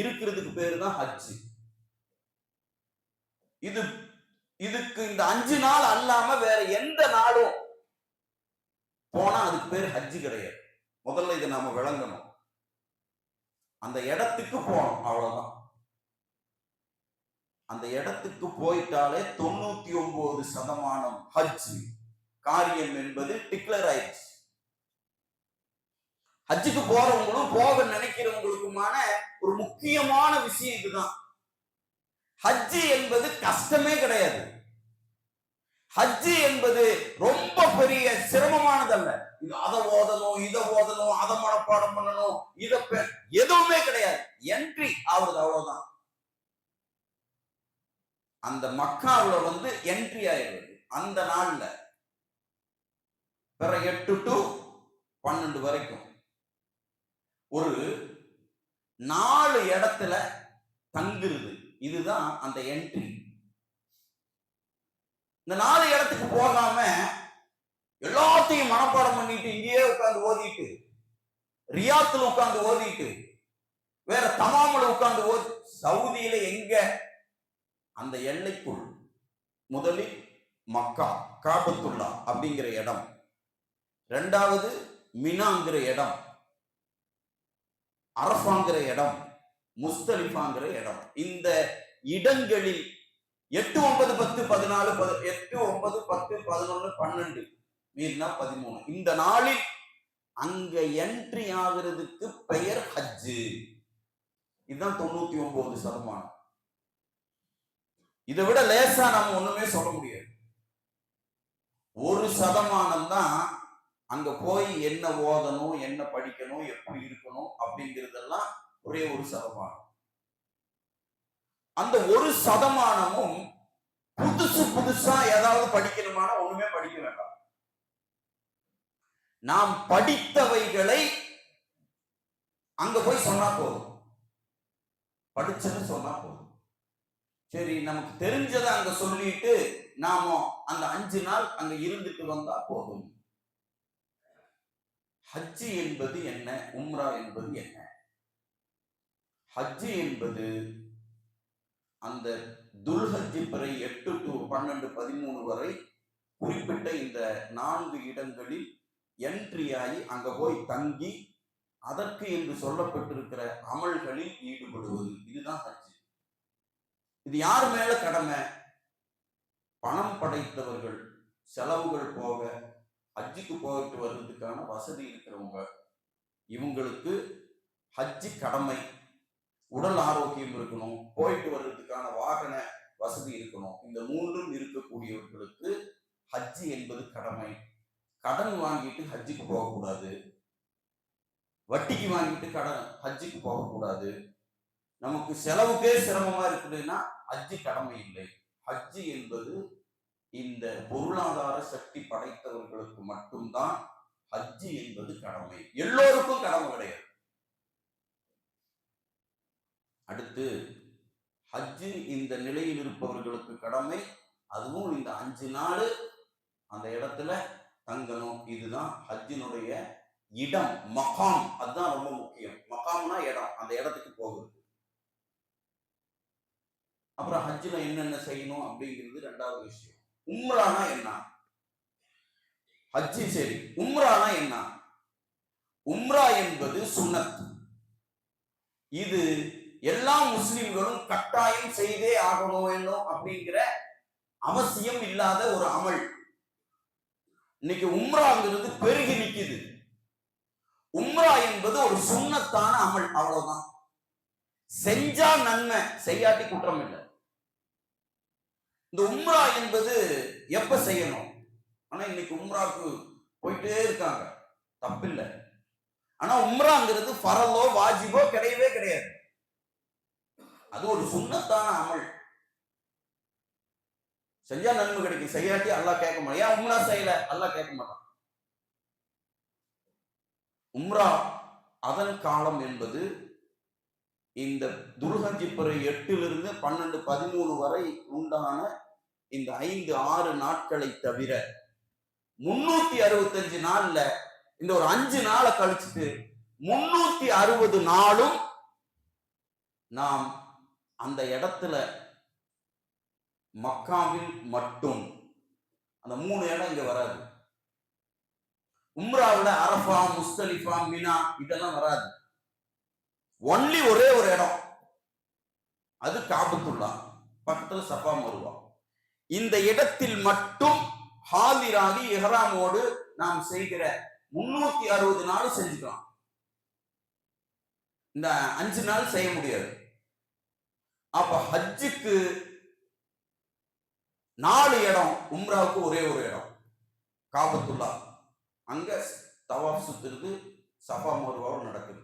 இருக்கிறதுக்கு பேரு தான் ஹஜ். இதுக்கு இந்த 5 நாள் அல்லாம வேற எந்த நாளும் போனா அதுக்கு பேர் ஹஜ் கிடையாது. முதல்ல இதை நாம விளங்கணும். அந்த இடத்துக்கு போனோம், அவ்வளவுதான். அந்த இடத்துக்கு போயிட்டாலே 99% ஹஜ் காரியம் என்பது டிக்ளேர் ஆயிடுச்சு. ஹஜ்ஜுக்கு போறவங்களும் போக நினைக்கிறவங்களுக்குமான ஒரு முக்கியமான விஷயம் இதுதான். ஹஜ் என்பது கஷ்டமே கிடையாது. ஹஜ் என்பது ரொம்ப பெரிய சிரமமானதல்ல. இது அதை ஓதணும், இதை ஓதணும், அதை மனப்பாடம் பண்ணணும், எதுவுமே கிடையாது. என்ட்ரி ஆகுறது, அவ்வளவுதான். அந்த மக்காவுல என்ட்ரி ஆயிடுறது அந்த நாள்ல. பிற 8 to 12 வரைக்கும் ஒரு 4 இடத்துல தங்குறது. இதுதான் அந்த என்ட்ரி. இந்த 4 இடத்துக்கு போகாம எல்லாத்தையும் மனப்பாடம் பண்ணிட்டு இங்கேயே உட்கார்ந்து ஓதிட்டு, ரியாத்துல உட்கார்ந்து ஓதிட்டு, வேற தமாமுல உட்கார்ந்து ஓதி, சவுதியில எங்க அந்த எல்லைக்குள் முதலில் மக்கா காபத்துல்லா அப்படிங்கிற இடம், 2வது மினாங்கிற இடம், அரஃபாங்கிற இடம், முஸ்தலிஃபாங்கிற இடம். இந்த இடங்களில் 8, 9, 10, 14, 8, 9, 10, 11, 12 மீறினா 13 இந்த நாளில் அங்க என்ட்ரி ஆகிறதுக்கு பெயர் ஹஜ். இதுதான் 99%. இதை விட லேசா நம்ம ஒண்ணுமே சொல்ல முடியாது. 1% தான் அங்க போய் என்ன ஓதணும், என்ன படிக்கணும், எப்படி இருக்கணும் அப்படிங்கிறதெல்லாம் ஒரே 1%. அந்த 1%ம் புதுசா ஏதாவது படிக்கணுமான ஒண்ணுமே படிக்க வேண்டாம். நாம் படித்தவைகளை அங்க போய் சொன்னா போதும், படிச்சது சொன்னா போதும். சரி, நமக்கு தெரிஞ்சதை அங்க சொல்லிட்டு நாம அந்த 5 நாள் அங்க இருந்துட்டு வந்தா போதும். ஹஜ்ஜி என்பது என்ன, உம்ரா என்பது என்ன? ஹஜ்ஜி என்பது அந்த துல்ஹஜ்ஜி பிறை 8 to 12 13 வரை குறிப்பிட்ட இந்த 4 இடங்களில் என்ட்ரி ஆகி அங்க போய் தங்கி அதற்கு என்று சொல்லப்பட்டிருக்கிற அமல்களில் ஈடுபடுவது, இதுதான் ஹஜ். இது யார் மேல கடமை? பணம் படைத்தவர்கள், செலவுகள் போக ஹஜ்ஜுக்கு போயிட்டு வர்றதுக்கான வசதி இருக்கிறவங்க, இவங்களுக்கு ஹஜ்ஜி கடமை. உடல் ஆரோக்கியம் இருக்கணும், போயிட்டு வர்றதுக்கான வாகன வசதி இருக்கணும். இந்த மூன்றும் இருக்கக்கூடியவர்களுக்கு ஹஜ்ஜி என்பது கடமை. கடன் வாங்கிட்டு ஹஜ்ஜுக்கு போகக்கூடாது, வட்டிக்கு வாங்கிட்டு ஹஜ்ஜுக்கு போகக்கூடாது. நமக்கு செலவுக்கே சிரமமா இருக்குதுன்னா ஹஜ்ஜி கடமை இல்லை. ஹஜ்ஜி என்பது இந்த பொருளாதார சக்தி படைத்தவர்களுக்கு மட்டும்தான் ஹஜ்ஜி என்பது கடமை, எல்லோருக்கும் கடமை கிடையாது. அடுத்து ஹஜ்ஜி இந்த நிலையில் இருப்பவர்களுக்கு கடமை, அதுவும் இந்த 5 நாள் அந்த இடத்துல தங்கணும். இதுதான் ஹஜ்ஜினுடைய இடம், மகாம். அதுதான் ரொம்ப முக்கியம். மகாம்னா இடம், அந்த இடத்துக்கு போகுது. அப்புறம் ஹஜ்ஜில என்னென்ன செய்யணும் அப்படிங்கிறது 2வது விஷயம். உம்ரானா என்ன? ஹஜ்ஜி சரி, உம்ரானா என்ன? உம்ரா என்பது சுன்னத். இது எல்லா முஸ்லிம்களும் கட்டாயம் செய்தே ஆகணும் வேண்டும் அப்படிங்கிற அவசியம் இல்லாத ஒரு அமல். இன்னைக்கு உம்ராங்கிறது பெருகி நிக்குது. உம்ரா என்பது ஒரு சுன்னத்தான அமல், அவ்வளவுதான். செஞ்சா நன்மை, செய்யாட்டி குற்றம் இல்லை. இந்த உம்ரா என்பது எப்ப செய்யணும்? ஆனா இன்னைக்கு உம்ராக்கு போயிட்டே இருக்காங்க, தப்பில்லை. ஆனா உம்ராங்கிறது ஃபரலோ வாஜிபோ கிடையவே கிடையாது. அது ஒரு சுன்னத்தான அமல். செஞ்சா நன்மை கிடைக்கும், செய்யாட்டி அல்லாஹ் கேட்க மாட்டான். ஏன் உம்ரா செய்யல? அல்லாஹ் கேட்க மாட்டான். உம்ரா அதன் காலம் என்பது இந்த துல்ஹஜ் பிறை 8 12 13 வரை உண்டான இந்த 5-6 நாட்களை தவிர 365 நாள்ல இந்த ஒரு 5 நாளை கழிச்சுட்டு 360 நாளும் நாம் அந்த இடத்துல மக்காவில் மட்டும். அந்த 3 இடம் இங்க வராது. உம்ராவில் அரஃபா, முஸ்தலிஃபா, மினா இதெல்லாம் வராது. ஒன்லி ஒரே ஒரு இடம், அது காபத்துல்லா பக்கத்துல சஃபா மருவா. இந்த இடத்தில் மட்டும் ஹாதிராகி இஹ்ராமோடு நாம் செய்கிற 360 நாள் செஞ்சுக்கலாம். இந்த 5 நாள் செய்ய முடியாது. அப்ப ஹஜ்ஜுக்கு 4 இடம், உம்ராவுக்கு ஒரே ஒரு இடம் காபத்துல்லா. அங்க தவாஃப் சுத்துறது சஃபா மருவாவும் நடக்குது.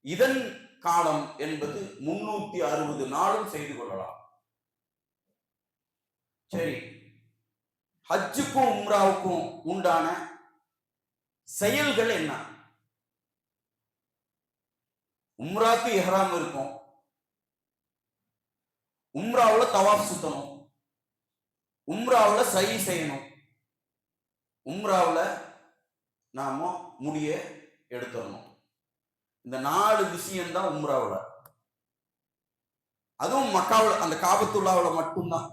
இதன் காலம் என்பது 360 நாளும் செய்து கொள்ளலாம். சரி, ஹஜ்ஜுக்கும் உம்ராவுக்கும் உண்டான செயல்கள் என்ன? உம்ராக்கு இஹ்ராம் இருக்கும், உம்ராவுல தவாஃப் சுத்தணும், உம்ராவுல சை செய்யணும், உம்ராவுல நாம முடிய எடுத்துடணும். இந்த 4 விஷயம் தான் உம்ராவுல. அதுவும் மக்காவுல அந்த காபத்துல்லாவுல மட்டும்தான்.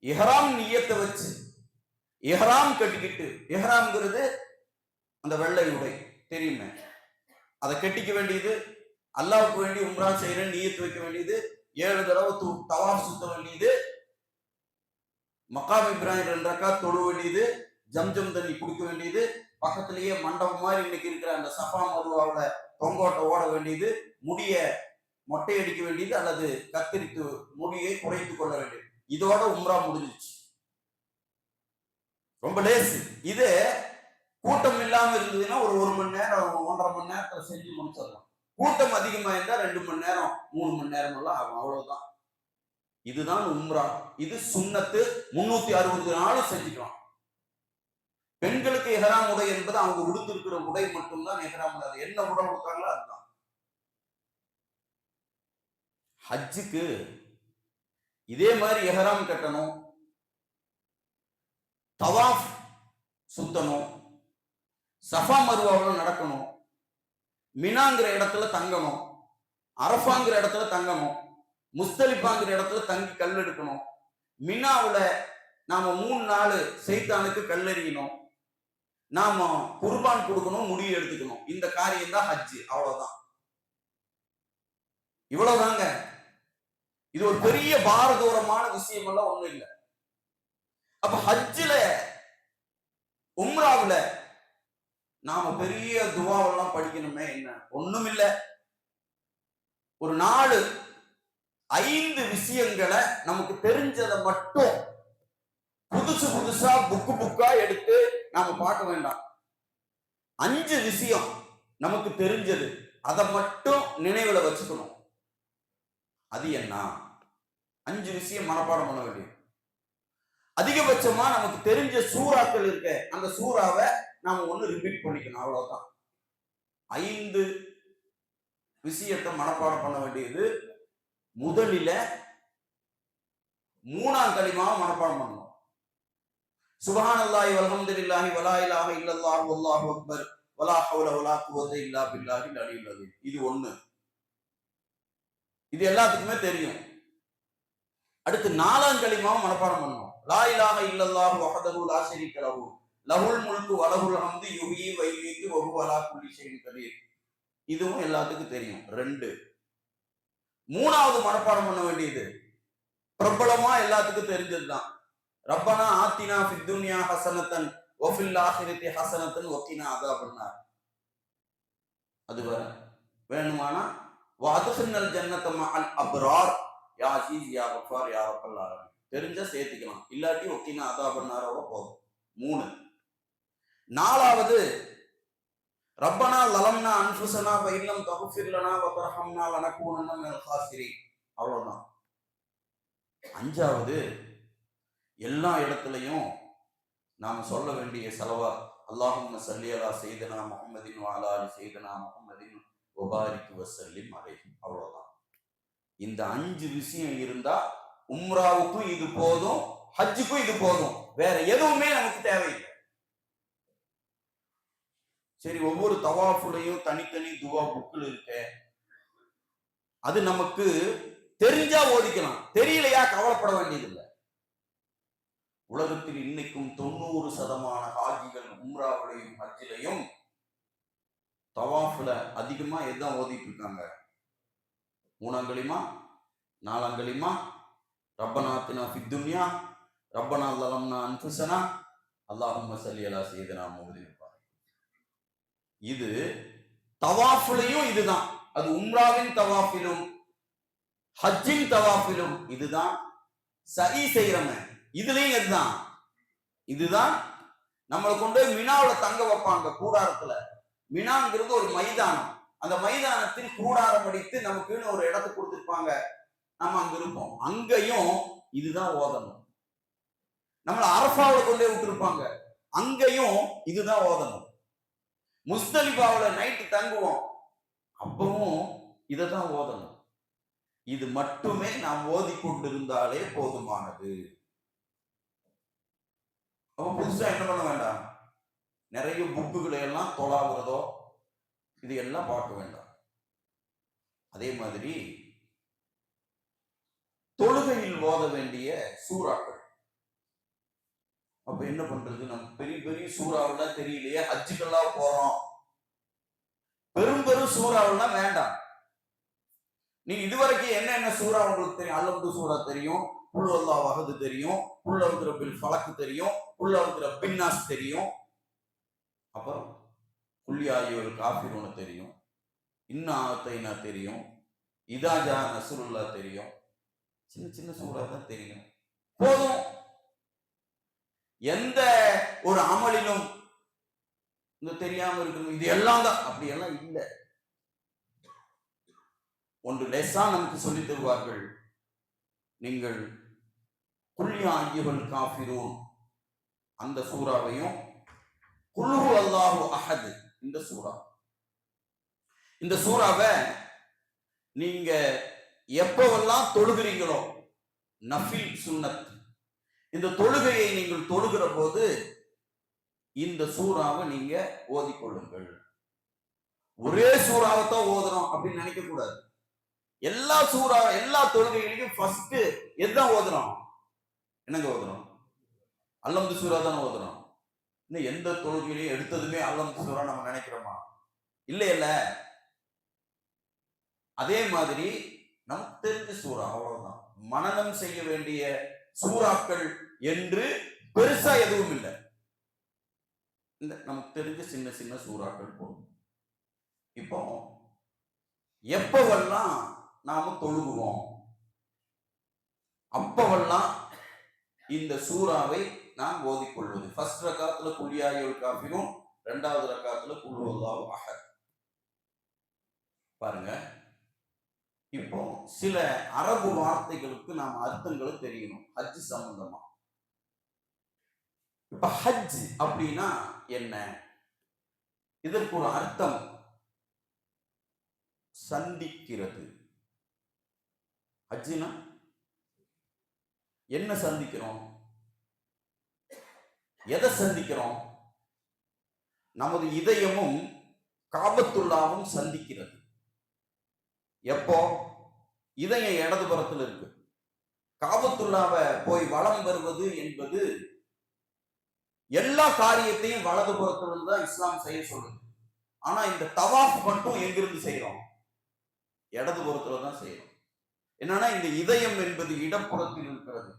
இஹ்ராம் நியத்தை வச்சு இஹ்ராம் கட்டிக்கிட்டு, இஹ்ராம்ங்கிறது அந்த வெள்ளை உடை தெரியுமே, அதை கட்டிக்க வேண்டியது, அல்லாவுக்கு வேண்டி உம்ரா செய்யற நியத்து வைக்க வேண்டியது, 7 தடவை தவாஃப் சுத்த வேண்டியது, மக்காம் இப்ராஹிம் 2 ரக்காத் தொழ வேண்டியது, ஜம்ஜம் தண்ணி குடிக்க வேண்டியது, பக்கத்திலேயே மண்டபம் மாதிரி இன்னைக்கு இருக்கிற அந்த சஃபா மருவாவுல தொங்கோட்ட ஓட வேண்டியது, முடிய மொட்டை அடிக்க வேண்டியது அல்லது கத்தரித்து முடியை குறைத்துக் கொள்ள வேண்டியது. இதோட உம்ரா முடிஞ்சிச்சு. ரொம்ப லேசு. இது கூட்டம் இல்லாம இருந்ததுன்னா ஒரு 1 மணி நேரம் 1.5 மணி நேரத்துல செஞ்சு முடிச்சிடலாம். கூட்டம் அதிகமா இருந்தா 2 மணி நேரம் 3 மணி நேரம் எல்லாம் ஆகும், அவ்வளவுதான். இதுதான் உம்ரா. இது சுன்னத்து. 360 நாளும் செஞ்சுக்கலாம். பெண்களுக்கு இஹ்ராம் உடை என்பது அவங்க உடுத்திருக்கிற உடை மட்டும்தான் இஹ்ராம் உடை. என்ன உடை கொடுத்தாங்களோ அதுதான். ஹஜ்ஜுக்கு இதே மாதிரி இஹ்ராம் கட்டணும், தவாஃப் சுத்தணும், சஃபா மருவாவில் நடக்கணும், மினாங்கிற இடத்துல தங்கணும், அரஃபாங்கிற இடத்துல தங்கணும், முஸ்தலிஃபாங்கிற இடத்துல தங்கி கல் எடுக்கணும், மினாவுல நாம 3 நாள் சைத்தானுக்கு கல்லெறியணும், நாம குர்பான் கொடுக்கணும், முடிவு எடுத்துக்கணும். இந்த காரியம் தான் ஹஜ். அவ்வளவுதான், இவ்வளவுதாங்க. இது ஒரு பெரிய பாரதூரமான விஷயம் எல்லாம் ஒண்ணும் இல்லை. அப்ப ஹஜ்ஜில உம்ராவுல நாம பெரிய துவாவெல்லாம் படிக்கணுமே என்ன? ஒண்ணும் இல்லை. ஒரு 4-5 விஷயங்களை நமக்கு தெரிஞ்சதை மட்டும் புதுசா புக்கா எடுத்து நாம பார்க்க வேண்டாம். 5 விஷயம் நமக்கு தெரிஞ்சது, அதை மட்டும் நினைவுல வச்சுக்கணும். அது என்ன? 5 விஷயம் மனப்பாடம் பண்ண வேண்டியது. அதிகபட்சமா நமக்கு தெரிஞ்ச சூறாக்கள் இருக்க, அந்த சூறாவை நாம ஒண்ணு ரிப்பீட் பண்ணிக்கணும், அவ்வளவுதான். 5 விஷயத்தை மனப்பாடம் பண்ண வேண்டியது. முதலில 3ஆம் கலிமாவை மனப்பாடம் பண்ணணும். சுப்ஹானல்லாஹி வல்ஹம்துலில்லாஹி வலா இலாஹ இல்லல்லாஹு வல்லாஹு அக்பர் வலா ஹவ்ல வலா குவத்த இல்லா பில்லாஹில் அலியில் அஸீம். இது 1. இது எல்லாத்துக்குமே தெரியும். அடுத்து 4ஆம் கலிமாவை மனப்பாடம் பண்ணணும். லா இலாஹ இல்லல்லாஹு வஹ்தஹு லா ஷரீக லஹு லஹுல் முல்கு வ லஹுல் ஹம்து யுஹ்யி வ யுமீத்து வ ஹுவ அலா குல்லி ஷைஇன் கதீர். இதுவும் எல்லாத்துக்கும் தெரியும். 2. 3ஆவது மனப்பாடம் பண்ண வேண்டியது பிரபலமா எல்லாத்துக்கும் தெரிஞ்சதுதான். ரப்பனா ஆத்தினா ஃபித் துன்யா ஹஸனத்தன் வ ஃபில் ஆখিরাতি ஹஸனத்தன் வ கினா அஸாபன்னார். அது வேணுமானா வ அத்கில்னல் ஜன்னத மஅல் அப்ரார் யா அஸீஸ் யா கஃபார் யா ரப்பல் ஆலமீன். தெரிஞ்சா சேர்த்துக்கலாம், இல்லாட்டி வ கினா அஸாபன்னாரோட போதும். 3. 4வது ரப்பனா லலம்னா அன்ஃபுஸனா வ இல்லம் தக்ஃபிர் லனா வ தர்ஹம்னா லனகூனன்ன மினல் காசிரீன். அவ்வளவுதான். 5வது எல்லா இடத்துலையும் நாம சொல்ல வேண்டிய ஸலவாத், அல்லாஹும்ம ஸல்லி அலா சய்யிதனா முஹம்மதின் வ அலா ஆலி சய்யிதனா முஹம்மதின் வ பாரிக் வ ஸல்லிம் அலைஹி. அவ்வளவுதான். இந்த 5 விஷயம் இருந்தா உம்ராவுக்கும் இது போதும், ஹஜ்ஜுக்கும் இது போதும். வேற எதுவுமே நமக்கு தேவையில்லை. சரி, ஒவ்வொரு தவாஃபுலையும் தனித்தனி துவா புக்கில் இருக்கு, அது நமக்கு தெரிஞ்சா ஓதிக்கலாம், தெரியலையா கவலைப்பட வேண்டியதில்லை. உலகத்தில் இன்னைக்கும் 90% ஹாஜிகள் உம்ராவிலையும் ஹஜ்ஜிலையும் தவாஃப்ல அதிகமா எதான் ஓதிட்டு இருக்காங்க? 3ஆம் கலிமா, 4ஆம் கலிமா, ரப்பனா ஆத்தினா ஃபித் துன்யா, ரப்பனா லலம்னா அன்ஃபுஸனா, அல்லாஹும்ம ஸல்லி அலா சய்யிதினா முஹம்மதின். இது தவாஃபிலையும் இதுதான். அது உம்ராவின் தவாஃபிலும் ஹஜ்ஜின் தவாஃபிலும் இதுதான் சரி செய்யறமே. இதுலயும் இதுதான். இதுதான் நம்மளை கொண்டு மினாவுல தங்க வைப்பாங்க, கூடாரத்துல. மினாங்கிறது ஒரு மைதானம். அந்த மைதானத்தில் கூடாரம் அடித்து நமக்குன்னு ஒரு இடத்துக்கு கொடுத்துருப்பாங்க, நம்ம அங்க இருப்போம். அங்கேயும் இதுதான் ஓதணும். நம்மளை அரஃபாவுல கொண்டே விட்டுருப்பாங்க, அங்கேயும் இதுதான் ஓதணும். முஸ்தலிஃபாவுல நைட்டு தங்குவோம், அப்பவும் இதைதான் ஓதணும். இது மட்டுமே நாம் ஓதிக்கொண்டிருந்தாலே போதுமானது. அப்ப புதுசா என்ன பண்ண வேண்டாம், நிறைய புக்குகளை எல்லாம் தொலாவுறதோ இது எல்லாம் பார்க்க வேண்டாம். அதே மாதிரி தொழுகையில் ஓத வேண்டிய சூறாக்கள். அப்ப என்ன பண்றது? நம்ம பெரிய பெரிய சூறாவெல்லாம் தெரியலையே, ஹஜ்ஜுக்கெல்லாம் போறோம், பெரும் சூறாவெல்லாம் வேண்டாம். நீ இதுவரைக்கும் என்ன சூறா உங்களுக்கு தெரியும்? அல்ஹம்து சூறா தெரியும், குல் ஹுவல்லாஹு அஹத் தெரியும், குல் அஊது பில் ஃபலக் தெரியும், குல் அஊது பின்னாஸ் தெரியும், அப்புறம் குல் யா அய்யுஹல் காஃபிரூன் தெரியும், இன்னா ஆத்தைனா தெரியும், இதா ஜா நஸ்ருல்லாஹ் தெரியும். சின்ன சின்ன சூறா தான் தெரியும், போதும். எந்த ஒரு அமலிலும் இந்த தெரியாம இருக்கணும் இது எல்லாம் தான், அப்படி எல்லாம் இல்லை. ஒன்று லேசா நமக்கு சொல்லி தருவார்கள். நீங்கள் குல் யா அய்யுஹல் காஃபிரூன் அந்த சூறாவையும், குல் ஹுவல்லாஹு அஹத் இந்த சூறாவை நீங்க எப்பவெல்லாம் தொழுகிறீங்களோ, நஃபில் சுன்னத், இந்த தொழுகையை நீங்கள் தொழுகிற போது இந்த சூறாவை நீங்க ஓதிக்கொள்ளுங்கள். ஒரே சூறாவைத்தான் ஓதுறோம் அப்படின்னு நினைக்க கூடாது. எல்லா தொழுகைகளையும் ஃபர்ஸ்ட் எதுதான் ஓதுறோம்? என்னங்க ஓதுறோம்? அல்லம்து சூறா தான் ஓதுறோம். இன்னும் எந்த தொழுகையிலையும் எடுத்ததுமே அல்லம்து சூறா நம்ம நினைக்கிறோமா? இல்ல. அதே மாதிரி நமக்கு தெரிஞ்ச சூறா, அவ்வளவுதான். மனனம் செய்ய வேண்டிய சூறாக்கள் என்று பெருசா எதுவும் இல்லை. இந்த நமக்கு தெரிஞ்ச சின்ன சின்ன சூறாக்கள் போதும். இப்போ எப்பவெல்லாம் நாம தொழுகுவோம், அப்பவெல்லாம் இந்த சூறாவை நாம் ஓதிக்கொள்வது. ஃபர்ஸ்ட் ரக்காத்துல குல் யா அய்யுல் காஃபிரூன், இரண்டாவது ரக்காத்துல குல் ஹுவல்லாஹு அஹத். பாருங்க, இப்போ சில அரபு வார்த்தைகளுக்கு நாம் அர்த்தங்களும் தெரியணும், ஹஜ் சம்பந்தமா. இப்ப ஹஜ் அப்படின்னா என்ன? இதற்கு ஒரு அர்த்தம் சந்திக்கிறது. ஹஜ்னா என்ன சந்திக்கிறோம்? எதை சந்திக்கிறோம்? நமது இதயமும் காபத்துல்லாவும் சந்திக்கிறது. எப்போ? இதயம் இடது புறத்தில் இருக்கு. காபத்துல்லாவை போய் வலம் வருவது என்பது எல்லா காரியத்தையும் வலது புறத்திலிருந்து தான் இஸ்லாம் செய்ய சொல்லுது. ஆனா இந்த தவாஃப் மட்டும் எங்கிருந்து செய்யறோம்? இடது புறத்துல தான் செய்யறோம். என்னன்னா இந்த இதயம் என்பது இடப்புறத்தில் இருக்கிறது,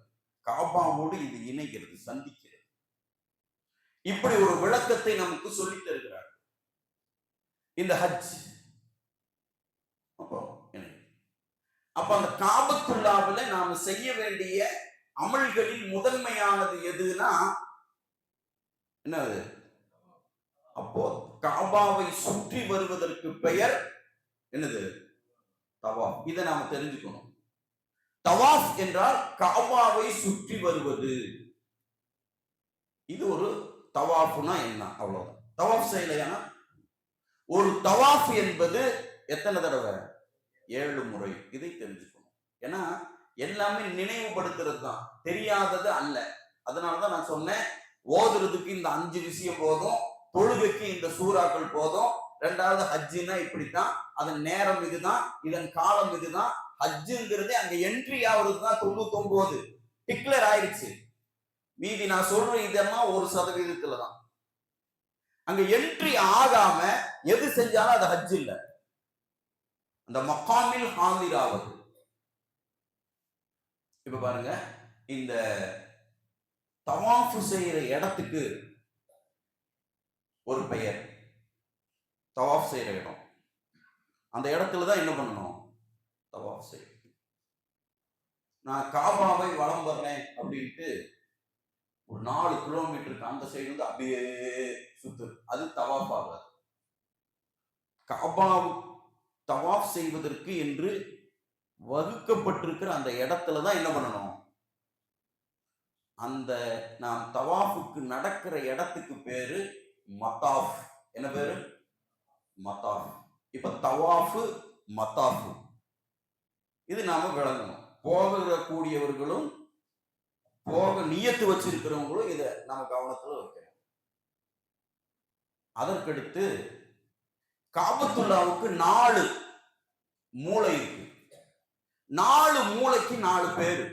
காபாவோடு இது இணைகிறது, சந்திக்கிறது. இப்படி ஒரு விளக்கத்தை நமக்கு சொல்லித் தருகிறார் இந்த ஹஜ். அப்ப அந்த காபத்துல்லாவில நாம செய்ய வேண்டிய அமல்களில் முதன்மையானது எதுனா என்னது? அப்போ காபாவை சுற்றி வருவதற்கு பெயர் என்னது? தவாஃப். இதை நாம தெரிஞ்சுக்கணும். தவாஃப் என்றால் காபாவை சுற்றி வருவது. இது ஒரு தவாஃப்னா என்ன? அவ்வளவுதான். தவாஃப் செய்யலையா? ஒரு தவாஃப் என்பது எத்தனை தடவை? 7 முறை. இதை தெரிஞ்சுக்கணும். ஏன்னா எல்லாமே நினைவுபடுத்துறது தான், தெரியாதது அல்ல. அதனாலதான் நான் சொன்னேன், ஓதுறதுக்கு இந்த 5 விஷயம் போதும், தொழுகைக்கு இந்த சூறாக்கள் போதும். ரெண்டாவது ஹஜ்ஜினா இப்படித்தான், அதன் நேரம் இதுதான், இதன் காலம் இதுதான். ஹஜ்ஜுங்கிறது அங்க என்ட்ரி ஆகுறதுதான் 99 டிக்ளேர் ஆயிடுச்சு. மீதி நான் சொல்ற இதெல்லாம் 1% தான். அங்க என்ட்ரி ஆகாம எது செஞ்சாலும் அது ஹஜ் இல்ல. அந்த மக்காமில் ஹாதிராவது. இப்ப பாருங்க, இந்த தவாஃப் செய்யற இடத்துக்கு ஒரு பெயர். தவாஃப் செய்யற இடம், அந்த இடத்துலதான் என்ன பண்ணணும்? தவாஃப் செய்ய. நான் காபாவை வலம் வர்றேன் அப்படின்ட்டு ஒரு 4 கிலோமீட்டருக்கு அந்த சைடு வந்து அப்படியே சுத்து, அது தவாஃப் ஆகாது. காபா தவாஃப் செய்வதற்கு என்று வகுக்கப்பட்டிருக்கிற அந்த இடத்துலதான் என்ன பண்ணணும்? அந்த நாம் தவாஃபுக்கு நடக்கிற இடத்துக்கு பேரு மத்தாஃப். என்ன பேரு? மத்தாஃப். இப்ப தவாஃபு, மத்தாஃபு, இது நாம விளங்கணும். போகிற கூடியவர்களும் போக நியத்து வச்சிருக்கிறவங்களும் இதை நாம கவனத்துல வைக்கணும். அதற்கடுத்து காபத்துல்லாவுக்கு 4 மூளை இருக்கு. 4 மூளைக்கு 4 பேரு.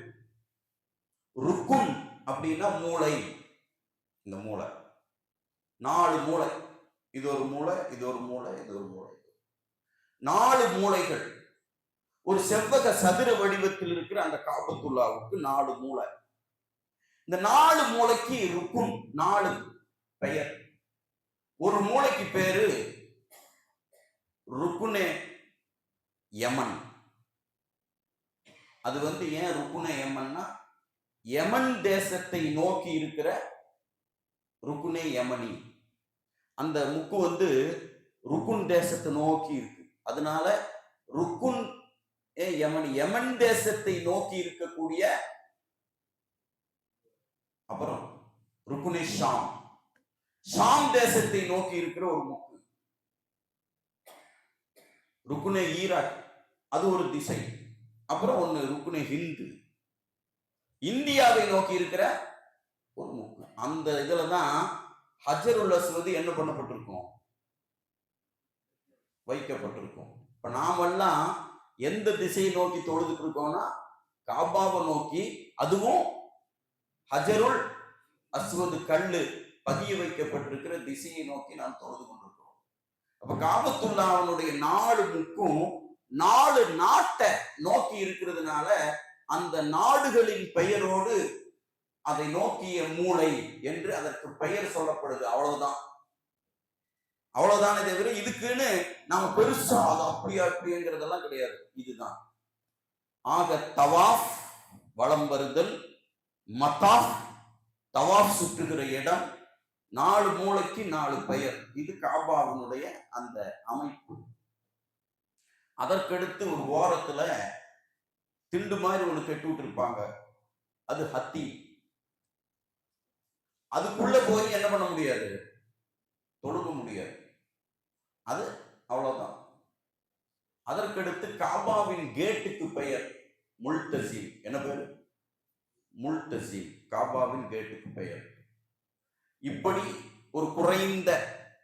ருக்குன் அப்படின்னா மூளை. இந்த மூளை 4 மூளை. இது ஒரு மூளை, இது ஒரு மூளை, இது ஒரு மூளை. 4 மூளைகள் ஒரு செவ்வக சதுர வடிவத்தில் இருக்கிற அந்த காபத்துல்லாவுக்கு 4 மூளை. இந்த 4 மூளைக்கு ருக்குன் 4 பெயர். ஒரு மூளைக்கு பேரு ருக்குனே யமன். அது வந்து ஏன் ருக்குனே யமன்னா, யமன் தேசத்தை நோக்கி இருக்கிற ருக்குனே யமனி. அந்த முக்கு வந்து ருக்குன் தேசத்தை நோக்கி இருக்கு. அதனால ருக்குன் யமனி, யமன் தேசத்தை நோக்கி இருக்கக்கூடிய. அப்புறம் ருக்குனே ஷாம், ஷாம் தேசத்தை நோக்கி இருக்கிற ஒரு முக்கு. ருக்குனே ஈராக், அது ஒரு திசை. அப்புறம் ஒண்ணு ருக்குனே ஹிந்து, இந்தியாவை நோக்கி இருக்கிற ஒரு முக்கு. அந்த இதுலதான் ஹஜருல் அஸ்வத் என்ன பண்ணப்பட்டிருக்கும்? வைக்கப்பட்டிருக்கும். இப்ப நாமெல்லாம் எந்த திசையை நோக்கி தொழுதுட்டு இருக்கோம்னா காபாவை நோக்கி, அதுவும் ஹஜருல் அஸ்வது கல்லு பதிய வைக்கப்பட்டிருக்கிற திசையை நோக்கி நாம் தொழுது கொண்டிருக்கிறோம். அப்ப காபத்துல்லாஹ்வுடைய 4 முக்கும் 4 நாட்டை நோக்கி இருக்கிறதுனால அந்த நாடுகளின் பெயரோடு அதை நோக்கிய மூளை என்று அதற்கு பெயர் சொல்லப்படுது. அவ்வளவுதானே தவிர இதுக்குன்னு நாம பெருசா அது அப்படிங்கிறதெல்லாம் கிடையாது. இதுதான். ஆக தவாஃப் வலம் வருதல், மதாஃப் தவாஃப் சுற்றுகிற இடம், 4 மூளைக்கு 4 பெயர். இது காபாவினுடைய அந்த அமைப்பு. அதற்கடுத்து ஒரு ஓரத்துல திண்டு மாதிரி ஒண்ணு கட்டி விட்டு இருப்பாங்க, அது ஹத்தி. அதுக்குள்ள போய் என்ன பண்ண முடியாது? தொழுக முடியாது. அது அவ்வளவுதான். அதற்கடுத்து காபாவின் கேட்டுக்கு பெயர் முல்தசிம். என்ன பேரு? முல்தசிம். காபாவின் கேட்டுக்கு பெயர். இப்படி ஒரு குறைந்த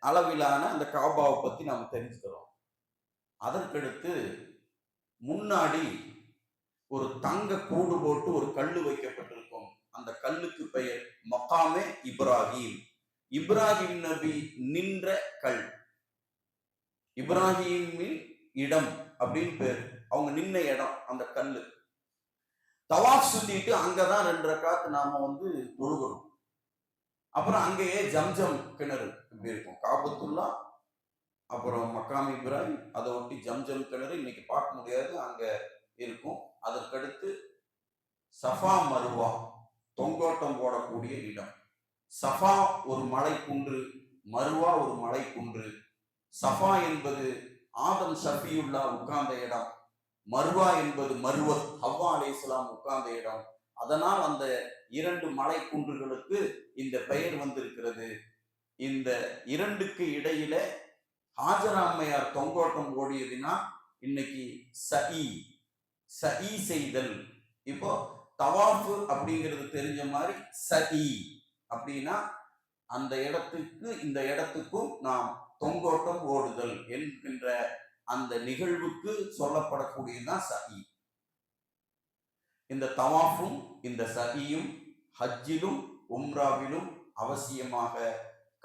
அளவிலான அந்த காபாவை பத்தி நாம் தெரிஞ்சுக்கிறோம். அதற்கடுத்து முன்னாடி ஒரு தங்க கூடு போட்டு ஒரு கல்லு வைக்கப்பட்டிருக்கும். அந்த கல்லுக்கு பெயர் மகாமே இப்ராஹிம். இப்ராஹிம் நபி நின்ற கல், இப்ராஹிமின் இடம் அப்படின்னு பேரு. அவங்க நின்ன இடம் அந்த கல்லு. தவாஃப் சுத்திட்டு அங்கதான் 2 ரக்காத் நாம தொழுகணும். அப்புறம் அங்கேயே ஜம்ஜம் கிணறு இப்படி இருக்கும். காபத்துல்லா, அப்புறம் மக்காம் இப்ராஹிம், அதை ஒட்டி ஜம்ஜம் கிணறு இன்னைக்கு பார்க்க முடியாது, அங்க இருக்கும். அதற்கடுத்து சஃபா மருவா தொங்கோட்டம் போடக்கூடிய இடம். சஃபா ஒரு மலை குன்று, மருவா ஒரு மலை குன்று. சஃபா என்பது ஆதம் ஷஃபியுல்லா உட்கார்ந்த இடம், மருவா என்பது மருவத் ஹவ்வா அலைஹிஸ்ஸலாம் உட்கார்ந்த இடம். அதனால் அந்த 2 மலை குன்றுகளுக்கு இந்த பெயர் வந்திருக்கிறது. இந்த 2க்கு இடையில ஹாஜரா அம்மையார் தொங்கோட்டம் ஓடியதுன்னா இன்னைக்கு சஇ செய்தல். இப்போ தவாஃப் அப்படிங்கிறது தெரிஞ்ச மாதிரி சஇ அப்படின்னா அந்த இடத்துக்கு இந்த இடத்துக்கும் நாம் தொங்கோட்டம் ஓடுதல் என்கின்ற அந்த நிகழ்வுக்கு சொல்லப்படக்கூடியதுதான் சஇ. இந்த தவாஃபும் இந்த சஇயும் ஹஜ்ஜிலும் உம்ராவிலும் அவசியமாக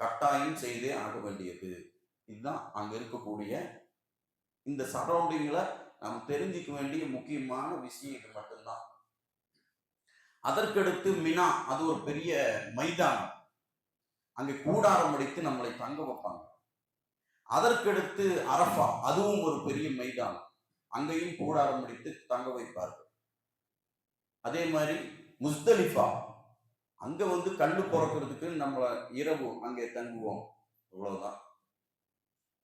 கட்டாயம் செய்தே ஆக வேண்டியது. இதுதான் அங்க இருக்கக்கூடிய இந்த சரௌண்டிங்ல நாம் தெரிஞ்சுக்க வேண்டிய முக்கியமான விஷயம் இது மட்டும்தான். அதற்கடுத்து மினா, அது ஒரு பெரிய மைதானம். அங்கே கூடாரம் அடித்து நம்மளை தங்க வைப்பாங்க. அதற்கடுத்து அரஃபா, அதுவும் ஒரு பெரிய மைதானம். அங்கேயும் கூடாரம் அடித்து தங்க வைப்பார்கள். அதே மாதிரி முஸ்தலிஃபா, அங்க கல்லு பிறக்கிறதுக்கு நம்ம இரவு அங்கே தங்குவோம். இவ்வளவுதான்.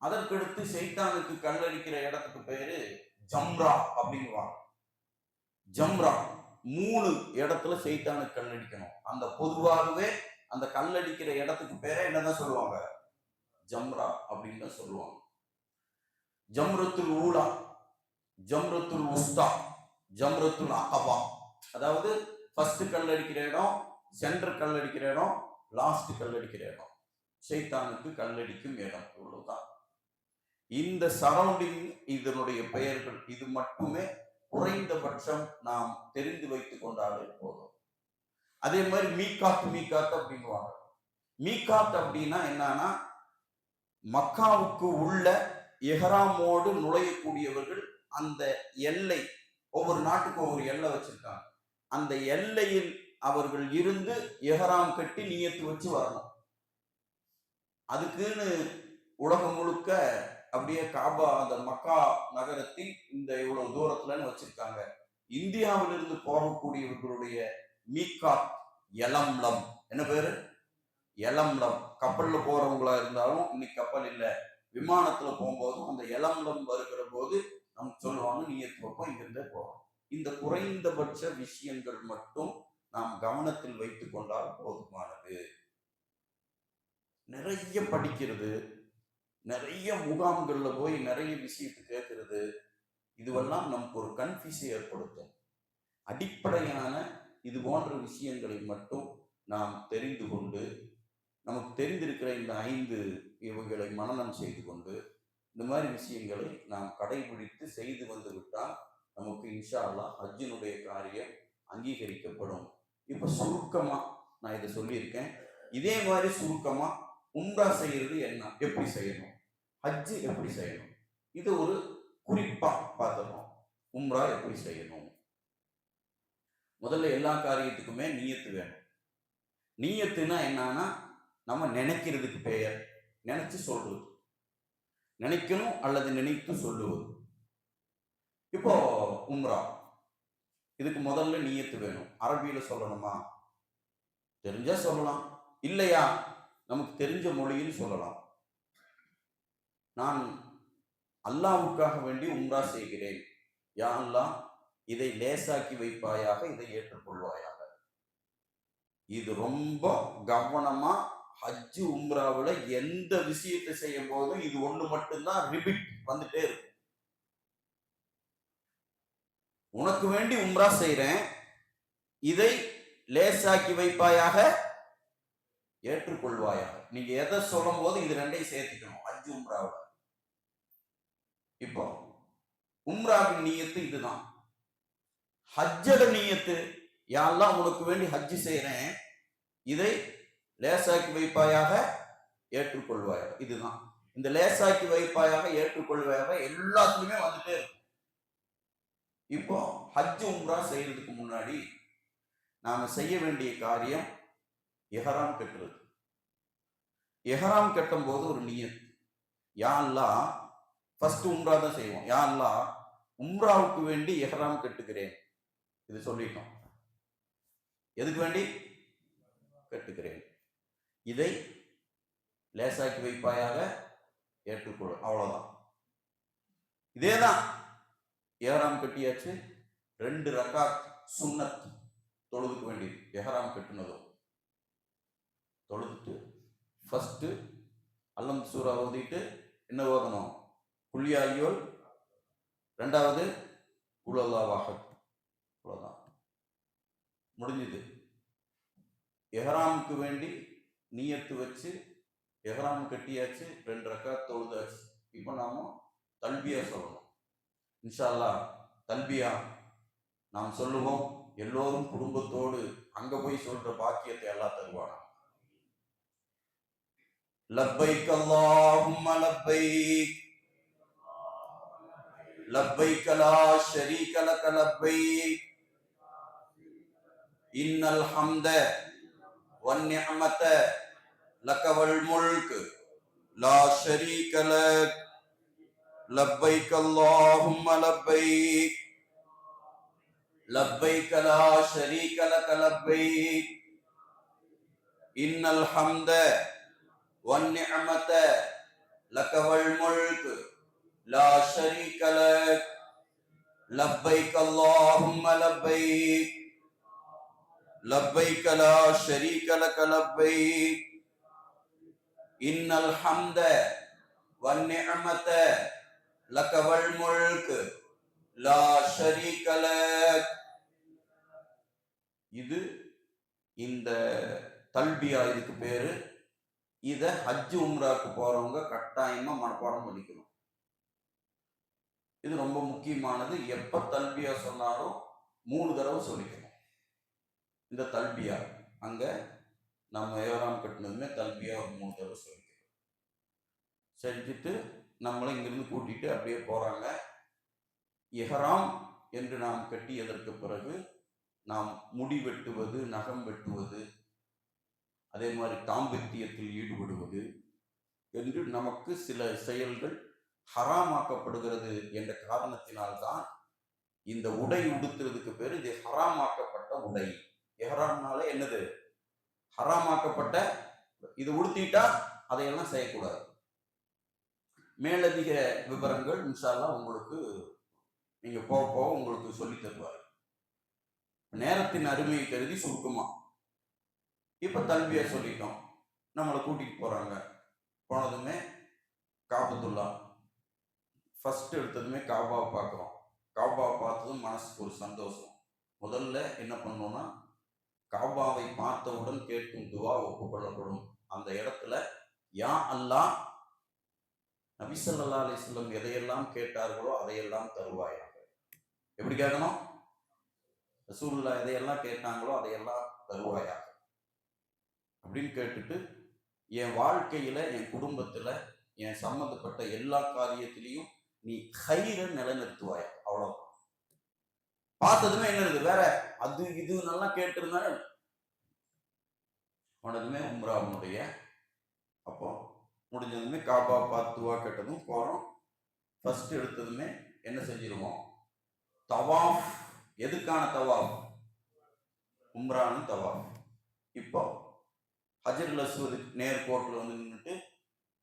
அதற்கடுத்து சைத்தானுக்கு கல்லடிக்கிற இடத்துக்கு பேரு ஜம்ரா அப்படிங்குவாங்க. ஜம்ரா 3 இடத்துல சைத்தானுக்கு கல்லடிக்கணும். அந்த பொதுவாகவே அந்த கல்லடிக்கிற இடத்துக்கு பேரே என்னதான் சொல்லுவாங்க? ஜம்ரா அப்படின்னு தான் சொல்லுவாங்க. ஜம்ரத்துல் ஊலா, ஜம்ரத்துல் உஸ்தா, ஜம்ரத்துல் அகபா. அதாவது ஃபர்ஸ்ட் கல்லடிக்கிற இடம், சென்டர் கல்லடிக்கிற இடம், லாஸ்ட் கல்லடிக்கிற இடம், சைத்தானுக்கு கல்லடிக்கும் இடம். இவ்வளவுதான். இந்த சரௌண்டிங் இதனுடைய பெயர்கள். இது மட்டுமே குறைந்தபட்சம் நாம் தெரிந்து வைத்துக் கொண்டாலே போதும். அதே மாதிரி மீகாத் அப்படிங்குவாங்க. மீகாத் அப்படின்னா என்னன்னா, மக்காவுக்கு உள்ள எஹ்ராமோடு நுழையக்கூடியவர்கள் அந்த எல்லை, ஒவ்வொரு நாட்டுக்கு ஒவ்வொரு எல்லை வச்சிருக்காங்க. அந்த எல்லையில் அவர்கள் இருந்து எஹ்ராம் கட்டி நியத்து வச்சு வரணும். அதுக்குன்னு உலகம் முழுக்க அப்படியே காபா அந்த மக்கா நகரத்தில் இந்த இவ்வளவு தூரத்துலன்னு வச்சிருக்காங்க. இந்தியாவிலிருந்து போகக்கூடியவர்களுடைய மீகாத் யலம்லம். என்ன பேரு? யலம்லம். கப்பல்ல போறவங்களா இருந்தாலும், இன்னைக்கு கப்பல் இல்ல, விமானத்துல போகும்போதும் அந்த யலம்லம் வருகிற போது நமக்கு சொல்லுவாங்க, நியத்து வைப்போம், இங்கிருந்தே போறோம். இந்த குறைந்தபட்ச விஷயங்கள் மட்டும் நாம் கவனத்தில் வைத்துக் கொண்டால் போதுமானது. நிறைய படிக்கிறது, நிறைய முகாம்கள்ல போய் நிறைய விஷயத்தை கேட்கறது, இதுவெல்லாம் நமக்கு ஒரு கன்ஃபியூஸை ஏற்படுத்தும். அடிப்படையான இது போன்ற விஷயங்களை மட்டும் நாம் தெரிந்து கொண்டு நமக்கு தெரிந்திருக்கிற இந்த 5 இவைகளை மனனம் செய்து கொண்டு இந்த மாதிரி விஷயங்களை நாம் கடைபிடித்து செய்து வந்து விட்டால் நமக்கு இன்ஷா அல்லாஹ் ஹஜ்ஜினுடைய காரியம் அங்கீகரிக்கப்படும். இப்ப சுருக்கமா நான் இதை சொல்லியிருக்கேன். இதே மாதிரி சுருக்கமா உம்ரா செய்யறது என்ன, எப்படி செய்யணும், ஹஜ்ஜு எப்படி செய்யணும், இது ஒரு குறிப்பா பார்த்துறோம். உம்ரா எப்படி செய்யணும்? முதல்ல எல்லா காரியத்துக்குமே நியத்து வேணும். நியத்துனா என்னன்னா நம்ம நினைக்கிறதுக்கு பெயர், நினைச்சு சொல்றது, நினைக்கணும் அல்லது நினைத்து சொல்லுவது. இப்போ உம்ரா, இதுக்கு முதல்ல நியத்து வேணும். அரபியில சொல்லணுமா? தெரிஞ்சா சொல்லலாம், இல்லையா நமக்கு தெரிஞ்ச மொழியில் சொல்லலாம். நான் அல்லாஹ்வுக்காக வேண்டி உம்ரா செய்கிறேன், யா அல்லாஹ் இதை லேசாக்கி வைப்பாயாக, இதை ஏற்றுக்கொள்வாயாக. இது ரொம்ப கவனமா ஹஜ்ஜு உம்ராவுல எந்த விஷயத்தை செய்யும் போதும் இது ஒண்ணு மட்டும்தான் ரிப்பீட் வந்துட்டே இருக்கும். உனக்கு வேண்டி உம்ரா செய்றேன், இதை லேசாக்கி வைப்பாயாக, ஏற்றுக்கொள்வாயாக. நீங்க எதை சொல்லும் போது இது ரெண்டையும் சேர்த்துக்கணும் ஹஜ்ஜு உம்ராவுல. இப்போ உம்ராவின் நியத்து இதுதான். ஹஜ்ஜோட நியத்து, யா அல்லாஹ் உனக்கு வேண்டி ஹஜ்ஜு செய்றேன், இதை லேசாக்கி வைப்பாயாக, ஏற்றுக்கொள்வாயாக. இதுதான். இந்த லேசாக்கி வைப்பாயாக, ஏற்றுக்கொள்வாயாக எல்லாத்துலயுமே வந்துட்டே இருக்கும். இப்போ ஹஜ் உம்ரா செய்யறதுக்கு முன்னாடி நாம செய்ய வேண்டிய காரியம் இஹ்ராம் கட்டுறது. இஹ்ராம் கட்டும் போது ஒரு நியத், யா அல்லாஹ் ஃபர்ஸ்ட் உம்ரா தான் செய்வோம், யா அல்லாஹ் உம்ராவுக்கு வேண்டி இஹ்ராம் கட்டுகிறேன். இது சொல்லிட்டோம். எதுக்கு வேண்டி கட்டுகிறேன், இதை லேசாக்கி வைப்பாயாக, ஏற்றுக்கொள். அவ்வளவுதான். இதேதான். இஹ்ராம் கட்டியாச்சு. 2 ரக்காத் சுன்னத் தொழுதுக்க வேண்டியது. இஹ்ராம் கட்டுனதும் தொழுதுட்டு ஃபர்ஸ்ட் அல்லம் சூரா ஓதிட்டு என்ன ஓதணும்? குல் யா அய்யுல், ரெண்டாவது குல் அல்லாஹு அஹத். அவ்வளவுதான், முடிஞ்சது. இஹ்ராமுக்கு வேண்டி நியத்து வச்சு இஹ்ராம் கட்டியாச்சு, 2 ரக்காத் தொழுதாச்சு. இப்போ நாம தல்பியா சொல்லணும். இன்ஷா அல்லாஹ் தல்பியா நாம் சொல்லுவோம். எல்லோரும் குடும்பத்தோடு அங்க போய் சொல்ற பாக்கியத்தை அல்லாஹ் தருவானா. லப்பைக் அல்லாஹும்ம லப்பைக், லப்பைக் லா ஷரீக லக லப்பைக், இன்னல் ஹம்த வன் நிஅமத லக வல் முல்க் லா ஷரீக லக், லப்பைக் அல்லாஹும்ம லப்பைக், லப்பைக் லா ஷரீக லக லப்பைக், இன்னல் ஹம்த வன் நிஅமத லக வல் முல்க் லா ஷரீக லக், லப்பைக் அல்லாஹும்ம லப்பைக், லப்பைக் லா ஷரீக லக லப்பைக், இன்னல் ஹம்த வன் நிஅமத லக வல் முல்க் லா ஷரீக லக். இது இந்த தல்பியா, இதுக்கு பேரு. இத ஹஜ் உம்ராக்கு போறவங்க கட்டாயமா மனப்பாடம் பண்ணிக்கணும். இது ரொம்ப முக்கியமானது. எப்ப தல்பியா சொன்னாலும் 3 தடவை சொல்லிக்கணும். இந்த தல்பியா அங்க நம்ம இஹ்ராம் கட்டினதுமே தல்பியா 3 தடவை சொல்லிக்கணும். செஞ்சுட்டு நம்மளை இங்கிருந்து கூட்டிட்டு அப்படியே போறாங்க. இஹ்ராம் என்று நாம் கட்டியதற்கு பிறகு நாம் முடி வெட்டுவது, நகம் வெட்டுவது, அதே மாதிரி தாம்பத்தியத்தில் ஈடுபடுவது என்று நமக்கு சில செயல்கள் ஹராமாக்கப்படுகிறது என்ற காரணத்தினால்தான் இந்த உடை உடுத்துறதுக்கு பேரு இது ஹராமாக்கப்பட்ட உடை. இஹ்ராம்னால என்னது? ஹராமாக்கப்பட்ட. இது உடுத்திட்டா அதையெல்லாம் செய்யக்கூடாது. மேலதிக விவரங்கள் இன்ஷா அல்லாஹ் உங்களுக்கு நீங்க போக போக உங்களுக்கு சொல்லி தருவார். நேரத்தின் அருமையை கருதி சுருக்கமா இப்ப தல்பியா சொல்லிட்டோம். நம்மளை கூட்டிட்டு போறாங்க. போனதுமே காபத்துல்லா ஃபர்ஸ்ட் எடுத்ததுமே காபாவை பார்க்குறோம். காபாவை பார்த்ததும் மனசுக்கு ஒரு சந்தோஷம். முதல்ல என்ன பண்ணோம்னா, காபாவை பார்த்தவுடன் கேட்கும் துவா ஒப்புக்கொள்ளப்படும். அந்த இடத்துல யா அல்லாஹ் நபி ஸல்லல்லாஹு அலைஹி வஸல்லம் எதையெல்லாம் கேட்டார்களோ அதையெல்லாம் தருவாயாக. எப்படி கேட்கணும்? ரசூலுல்லாஹ் எதையெல்லாம் கேட்டாங்களோ அதையெல்லாம் தருவாயாக அப்படின்னு கேட்டுட்டு, என் வாழ்க்கையில, என் குடும்பத்துல, என் சம்பந்தப்பட்ட எல்லா காரியத்திலையும் நீ ஹைர நிலைநிறுத்துவாயா. அவ்வளவு பார்த்ததுமே என்ன இருக்கு வேற அது இது நல்லா கேட்டிருந்தா உனதுமே உம்ராவுடைய அப்போ முடிஞ்சதுமே காபா பார்த்து துவா கேட்டதும் போறோம். ஃபர்ஸ்ட் எடுத்ததுமே என்ன செஞ்சிருவோம்? தவாஃப். எதுக்கான தவாஃப்? உம்ரானு தவாஃப். இப்போ ஹஜருல் அஸ்வத் நேர்கோட்டில் வந்து நின்றுட்டு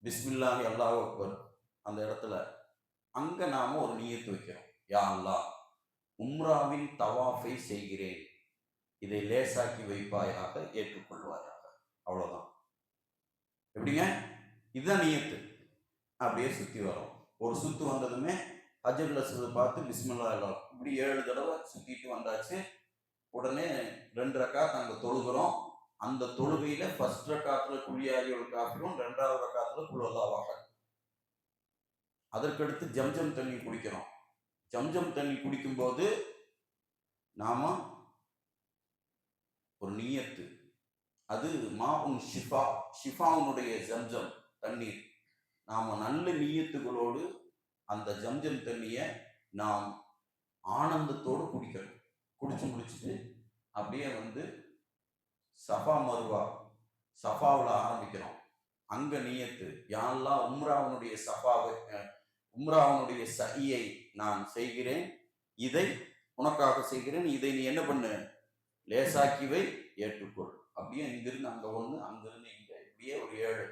பிஸ்மில்லாஹி அல்லாஹு அக்பர் அந்த இடத்துல அங்க நாம ஒரு நியத்து வைக்கிறோம். யா அல்லாஹ், உம்ராவின் தவாஃபை செய்கிறேன், இதை லேசாக்கி வைப்பாயாக, ஏற்றுக்கொள்வாயாக. அவ்வளவுதான். எப்படிங்க? இதுதான் நியத்து. அப்படியே சுத்தி வரும். ஒரு சுத்து வந்ததுமே ஹஜருல் அஸ்வத் பார்த்து பிஸ்மில்லாஹி அல்லாஹ் இப்படி 7 தடவை சுத்திட்டு வந்தாச்சு. உடனே 2 ரக்காத் அங்க தொழுகிறோம். அந்த தொழுகையில ஃபர்ஸ்ட் ரக்காத்துல குல்யாரியோல் காஃபிரும், 2வது ரக்காத்துல குல்ஹுவல்லாஹ். அதற்கடுத்து ஜம்ஜம் தண்ணி குடிக்கிறோம். ஜம்ஜம் தண்ணி குடிக்கும் போது நாம ஒரு நியத்து, அது மாவுன் ஷிஃபா, ஷிஃபாவுனுடைய ஜம்ஜம் தண்ணீர். நாம நல்ல நியத்துகளோடு அந்த ஜம்ஜம் தண்ணியை நாம் ஆனந்தத்தோடு குடிக்கணும். குடிச்சு முடிச்சுட்டு அப்படியே வந்து சஃபா மருவா, சஃபாவில் ஆரம்பிக்கிறோம். அங்க நியத்து, யா அல்லாஹ் உம்ராவுனுடைய சஃபாவை, உம்ராவுனுடைய சஹியை நான் செய்கிறேன், இதை உனக்காக செய்கிறேன், இதை நீ என்ன பண்ணு, லேசாக்கிவை, ஏற்றுக்கொள். அப்படியே இங்கிருந்து அங்க 1, அங்கிருந்து இங்க, இப்படியே ஒரு 7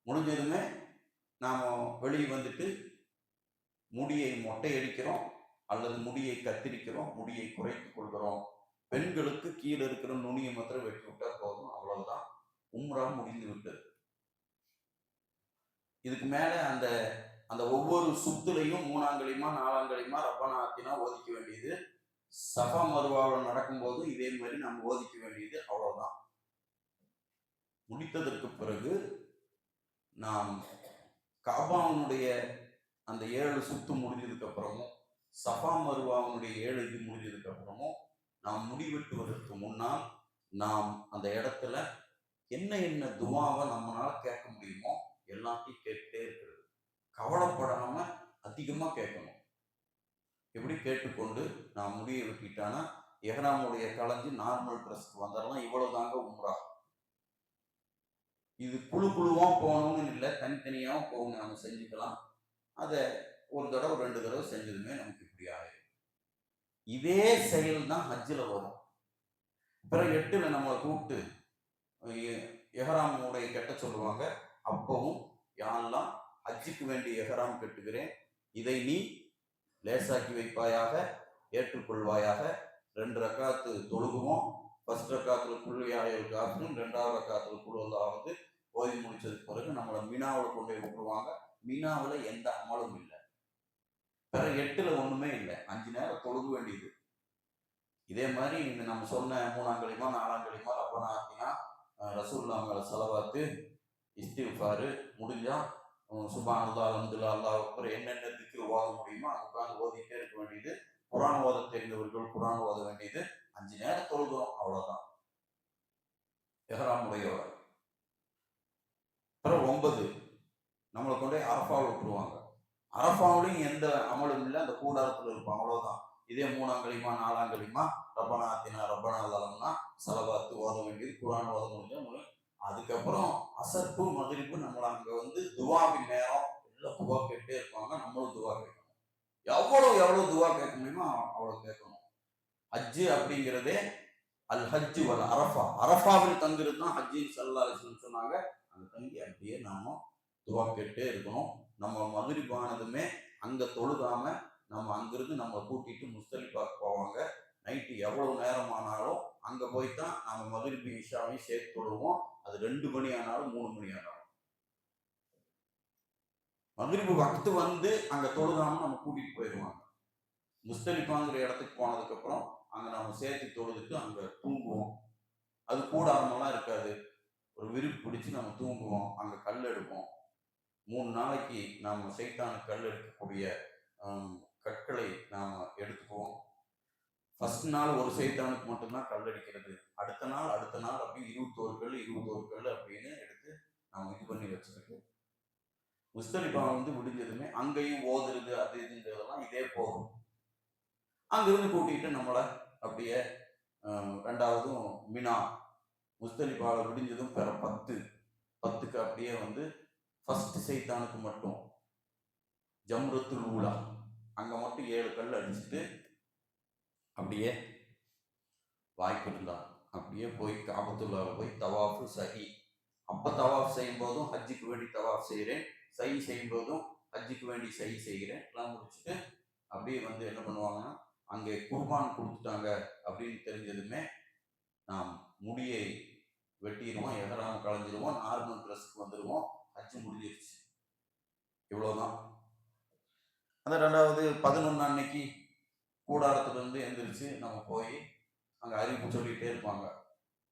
முடிஞ்சதுமே நாம வெளியே வந்துட்டு முடியை மொட்டை அடிக்கிறோம் அல்லது முடியை கத்திரிக்கிறோம், முடியை குறைத்துக் கொள்கிறோம். பெண்களுக்கு கீழே இருக்கிற நுனியை மாத்திரம் வெட்டி விட்டா போதும். அவ்வளவுதான், உம்ரா முடிந்து விட்டது. இதுக்கு மேல அந்த அந்த ஒவ்வொரு சுத்துலையும் 3ஆங்கலிமா 4ஆங்கலிமா ரப்பனா ஆத்தினா ஓதிக்க வேண்டியது. சஃபா மருவாவில் நடக்கும்போது இதே மாதிரி நம்ம ஓதிக்க வேண்டியது. அவ்வளவுதான். முடித்ததற்கு பிறகு நாம் காபாவுடைய அந்த 7 சுத்து முடிஞ்சதுக்கு அப்புறமும், சஃபா மருவாவுடைய 7 இது முடிஞ்சதுக்கு அப்புறமும், நாம் முடிவெட்டுவதற்கு முன்னால் நாம் அந்த இடத்துல என்ன என்ன துவாவை நம்மளால கேட்க முடியுமோ எல்லாத்தையும் கேட்டுட்டே இருக்கிறது. கவலைப்படாம அதிகமா கேட்கணும். எப்படி கேட்டுக்கொண்டு நான் முடிய வெட்டிட்டானா எஹ்ராமுடைய கலைஞ்சு நார்மல் ட்ரெஸ்க்கு வந்துடலாம். இவ்வளவு தாங்க உம்ரா. இது குழு குழுவா போகணும்னு இல்லை, தனித்தனியாகவும் போகணும், நம்ம செஞ்சுக்கலாம். அதை ஒரு தடவை 2 தடவை செஞ்சதுமே நமக்கு இப்படி ஆயிடும். இதே செயல் தான் ஹஜ்ஜில் வரும். பிறகு 8ல் நம்மளை கூப்பிட்டு எஹ்ராம் உடைய கெட்ட சொல்லுவாங்க. அப்பவும் யா அல்லாஹ் ஹஜ்ஜுக்கு வேண்டிய எஹ்ராம் கட்டுகிறேன், இதை நீ லேசாக்கி வைப்பாயாக, ஏற்றுக்கொள்வாயாக. 2 ரக்காத்து தொழுகுவோம். ஃபர்ஸ்ட் ரக்காத்துல குல்யாரியோல் காஃபிரும், 2வது ரக்காத்துல குல்ஹுவல்லாஹ் ஓதி முடிச்சதுக்கு பிறகு நம்மளை மினாவில் கொண்டு போய் விட்டுருவாங்க. மினாவில் எந்த அமலும் இல்லை. பிறகு 8ல் ஒண்ணுமே இல்லை. 5 நேரம் தொழுக வேண்டியது. இதே மாதிரி நம்ம சொன்ன 3ஆங்கலிமா 4ஆங்கலிமா ரப்பனா ஆத்தினா, ரசூலுல்லாஹ் மேல ஸலவாத்து, இஸ்திக்ஃபாரு, முடிஞ்சா சுப்ஹானல்லாஹ் அல்ஹம்துலில்லாஹ் அல்லாஹ் அக்பர், என்னென்ன திக்ர் ஓத முடியுமோ உட்கார்ந்து ஓதிட்டே இருக்க வேண்டியது. குர்ஆன் ஓத தெரிந்தவர்கள் குர்ஆன் ஓத வேண்டியது. 5 நேரம் தொழுகிறோம். அவ்வளவுதான் எஹ்ராம் உடையோட. பிறகு 9 நம்மளை கொண்டு அரஃபாவில் விட்டுருவாங்க. அரஃபாவிலையும் எந்த அமலும் இல்லை, அந்த கூடாரத்தில் இருப்போம். அவ்வளவுதான். இதே 3ஆங்கலிமா 4ஆங்கலிமா ரப்பனா ஆத்தினா ரப்பனா லலம்னா ஸலவாத்து ஓத வேண்டியது. குர்ஆன் ஓத முடிஞ்சா. அதுக்கப்புறம் அசர் டு மக்ரிப் நம்மளை அங்க வந்து துவாவின் நேரம், எல்லாம் துவா கேட்டே இருப்பாங்க. நம்மளும் துவா கேட்கணும். எவ்வளவு துவா கேட்க முடியுமோ அவ்வளவு கேட்கணும். ஹஜ்ஜு அப்படிங்கிறதே அல் ஹஜ்ஜு வல் அரஃபா, அரஃபாவில் தங்குறது தான் ஹஜ்ஜின்னு ஸல்லல்லாஹு அலைஹி வஸல்லம் சொன்னாங்க. அந்த தங்கி அப்படியே நாம துவா கேட்டே இருக்கணும். நம்ம மக்ரிப் ஆனதுமே அங்க தொழுகாம நம்ம அங்கிருந்து நம்ம கூட்டிட்டு முஸ்தலிஃபாக்கு போவாங்க. நைட்டு எவ்வளவு நேரம் ஆனாலும் அங்க போய்தான் நம்ம மக்ரிப் இஷாவையும் சேர்த்து தொழுவோம். அது 2 மணி ஆனாலும் 3 மணி ஆனாலும். மக்ரிப் வக்து வந்து அங்க தொழுகாம நம்ம கூட்டிட்டு போயிடுவாங்க. முஸ்தலிஃபாங்கிற இடத்துக்கு போனதுக்கு அப்புறம் அங்க நம்ம சேர்த்து தொழுதுட்டு அங்க தூங்குவோம். அது கூடாரமெல்லாம் இருக்காது. ஒரு விரிப்பு பிடிச்சி நம்ம தூங்குவோம், அங்கே கல் எடுப்போம். 3 நாளைக்கு நாம் சைத்தான கல் எடுக்கக்கூடிய கற்களை நாம் எடுத்துக்குவோம். ஃபர்ஸ்ட் நாள் ஒரு சைத்தானுக்கு மட்டும்தான் கல் அடிக்கிறது, அடுத்த நாள் அப்படி 21 கல் அப்படின்னு எடுத்து நாம் இது பண்ணி வச்சிருக்கோம். முஸ்தலிஃபா விடிஞ்சதுமே அங்கேயும் ஓதுறது அது இதுன்றதெல்லாம் இதே போகும். அங்கிருந்து கூட்டிட்டு நம்மளை அப்படியே ரெண்டாவதும் மினா முஸ்தலிஃபாவில் விடிஞ்சதும் பிற 10க்கு அப்படியே ஃபர்ஸ்ட் சைத்தானுக்கு மட்டும் ஜம்ரத்துல் ஊலா அங்க மட்டும் 7 கல் அடிச்சுட்டு அப்படியே வாய்ப்பு இருந்தா அப்படியே போய் காபத்துல்லாவில் போய் தவாஃபு சஹி. அப்போ தவாஃப் செய்யும் போதும் ஹஜ்ஜுக்கு வேண்டி தவாஃப் செய்கிறேன், சஹி செய்யும் போதும் ஹஜ்ஜுக்கு வேண்டி சஹி செய்கிறேன் எல்லாம் முடிச்சுட்டு அப்படியே என்ன பண்ணுவாங்கன்னா, அங்கே குர்பான் கொடுத்துட்டாங்க அப்படின்னு தெரிஞ்சதுமே நாம் முடியை வெட்டிடுவோம், எகராம களைஞ்சிடுவோம், நார்மல் ட்ரெஸ்க்கு வந்துடுவோம், ஹஜ்ஜு முடிஞ்சிருச்சு. இவ்வளோதான். அந்த ரெண்டாவது 11 அன்னைக்கு கூடாரத்துலேருந்து எழுந்திரிச்சு நம்ம போய் அங்கே அறிவிப்பு சொல்லிகிட்டே இருப்பாங்க.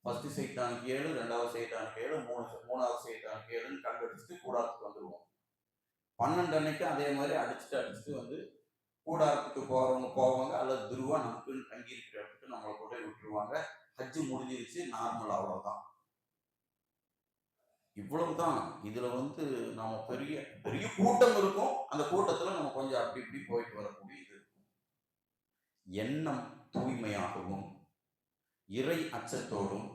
ஃபர்ஸ்ட் சைத்தானுக்கு 7, ரெண்டாவது சைத்தானுக்கு 7, மூணாவது சைத்தானுக்கு 7ன்னு கல் அடிச்சுட்டு கூடாரத்துக்கு வந்துடுவோம். 12 அன்னைக்கு அதே மாதிரி அடிச்சுட்டு கூடாரத்துக்கு போகிறவங்க போவாங்க, அல்லது துருவா நமக்குன்னு தங்கி இருக்கிற இடத்துக்கு நம்மளை கொண்டு விட்டுருவாங்க. ஹஜ்ஜு முடிஞ்சிருச்சு, நார்மல், அவ்வளோதான். இவ்வளவுதான். இதுல நம்ம பெரிய பெரிய கூட்டம் இருக்கும், அந்த கூட்டத்துல நம்ம கொஞ்சம் அப்படி இப்படி போயிட்டு வரக்கூடிய இது இருக்கும். எண்ணம் தூய்மையாகவும் இறை அச்சத்தோடும்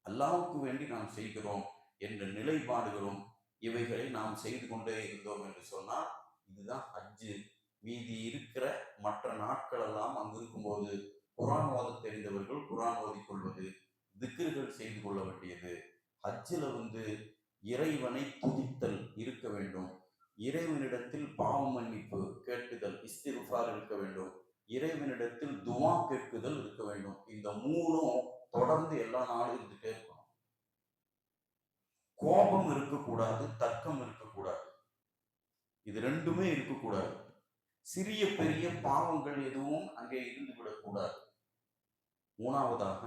அல்லாஹ்வுக்கு வேண்டி நாம் செய்கிறோம் என்ற நிலைப்பாடுகளும் இவைகளை நாம் செய்து கொண்டே இருந்தோம் என்று சொன்னால் இதுதான் ஹஜ்ஜு. மீதி இருக்கிற மற்ற நாட்கள் எல்லாம் அங்கு இருக்கும்போது குர்ஆன் ஓத தெரிந்தவர்கள் குர்ஆன் ஓதிக்கொள்வது, திக்ர்கள் செய்து கொள்ள வேண்டியது. ஹஜ்ஜில் இறைவனை துதித்தல் இருக்க வேண்டும், இறைவனிடத்தில் பாவ மன்னிப்பு கேட்குதல் இஸ்திக்ஃபார் இருக்க வேண்டும், இறைவனிடத்தில் துவா கேட்குதல் இருக்க வேண்டும். இந்த 3ம் தொடர்ந்து எல்லா நாளும் இருந்துட்டே இருக்கணும். கோபம் இருக்கக்கூடாது, தர்க்கம் இருக்கக்கூடாது, இது ரெண்டுமே இருக்கக்கூடாது. சிறிய பெரிய பாவங்கள் எதுவும் அங்கே இருந்து விடக்கூடாது. 3வதாக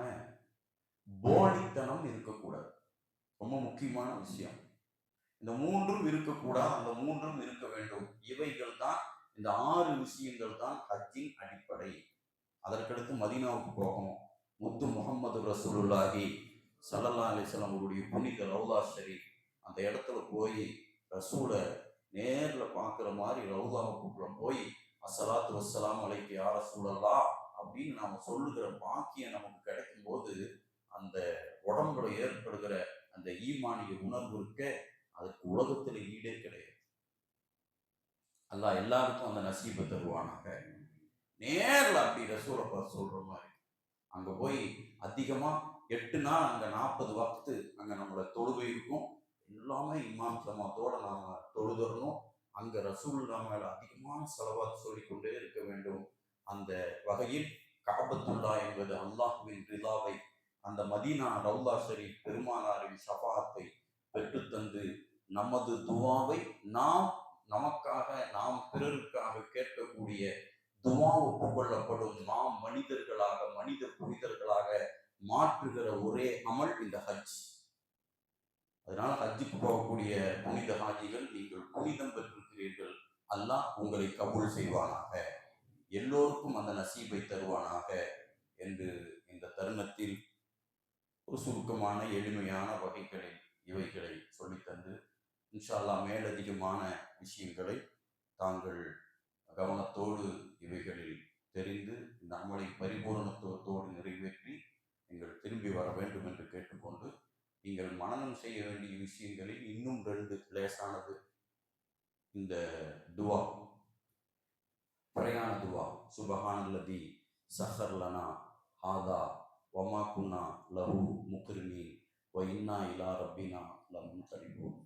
போலித்தனம் இருக்கக்கூடாது, ரொம்ப முக்கியமான விஷயம். இந்த 3ம் இருக்கக்கூடாது, அந்த 3ம் இருக்க வேண்டும். இவைகள் தான், இந்த 6 விஷயங்கள் தான் ஹஜ்ஜின் அடிப்படை. அதற்கடுத்து மதீனாவுக்கு போகணும். முத்து முஹம்மது ரசூலுல்லாஹி ஸல்லல்லாஹு அலைஹி வஸல்லம் அவருடைய புனித ரௌலா ஷரீஃப், அந்த இடத்துல போய் ரசூலை நேரில் பார்க்குற மாதிரி ரௌலாவுக்குள்ள போய் அஸ்ஸலாத்து வஸ்ஸலாம் அலைக்கு யா ரசூலல்லாஹ் அப்படின்னு நாம் சொல்லுகிற பாக்கியம் நமக்கு கிடைக்கும் போது அந்த உடம்புல ஏற்படுகிற அந்த ஈமானிய உணர்வு இருக்க, அதுக்கு உலகத்தில் ஈடே கிடையாது. அல்லாஹ் எல்லாருக்கும் அந்த நசீபை தருவானாக. நேரில் அப்படி ரசூலை பார்த்து சொல்ற மாதிரி அங்கே போய் அதிகமாக 8 நாள் அங்கே 40 வக்து அங்கே நம்மளோட தொழுகை இருக்கும். எல்லாமே இமாம் ஜமாத்தோட நாம் தொழுதரணும். அங்கே ரசூலுல்லா மேலே அதிகமான ஸலவாத் சொல்லிக்கொண்டே இருக்க வேண்டும். அந்த வகையில் கஅபத்துல்லா என்பது அல்லாஹ்வின் ரிலாவை, அந்த மதீனா ரௌலா ஷரீஃப் பெருமானாரின் ஷஃபாத்தை பெற்றுத்தந்து நமது துவாவை நமக்காக நாம் பிறருக்காக கேட்கக்கூடிய துவா ஒப்புக்கொள்ளப்படும் நாம் மனித புனிதர்களாக மாற்றுகிற ஒரே அமல் இந்த ஹஜ். அதனால ஹஜ்ஜுக்கு போகக்கூடிய புனித ஹாஜிகள், நீங்கள் புனிதம் பெற்றிருக்கிறீர்கள், அல்லாஹ் உங்களை கபூல் செய்வானாக, எல்லோருக்கும் அந்த நசீபை தருவானாக என்று இந்த தருணத்தில் ஒரு சுருக்கமான எளிமையான வகைகளில் இவைகளை சொல்லித்தந்து இன்ஷா அல்லாஹ் மேலதிகமான விஷயங்களை தாங்கள் கவனத்தோடு இவைகளில் தெரிந்து இந்த அமலை பரிபூரணத்துவத்தோடு நிறைவேற்றி நீங்கள் திரும்பி வர வேண்டும் என்று கேட்டுக்கொண்டு, நீங்கள் மனனம் செய்ய வேண்டிய விஷயங்களில் இன்னும் 2 லேசானது. இந்த துவா, பிரயாண துவா, சுபஹானல்லதி சஹர் லனா ஹாதா வமா குன்னா லஹு முக்ரினீன் வ இன்னா இலா ரப்பினா லமுன்கலிபூன்.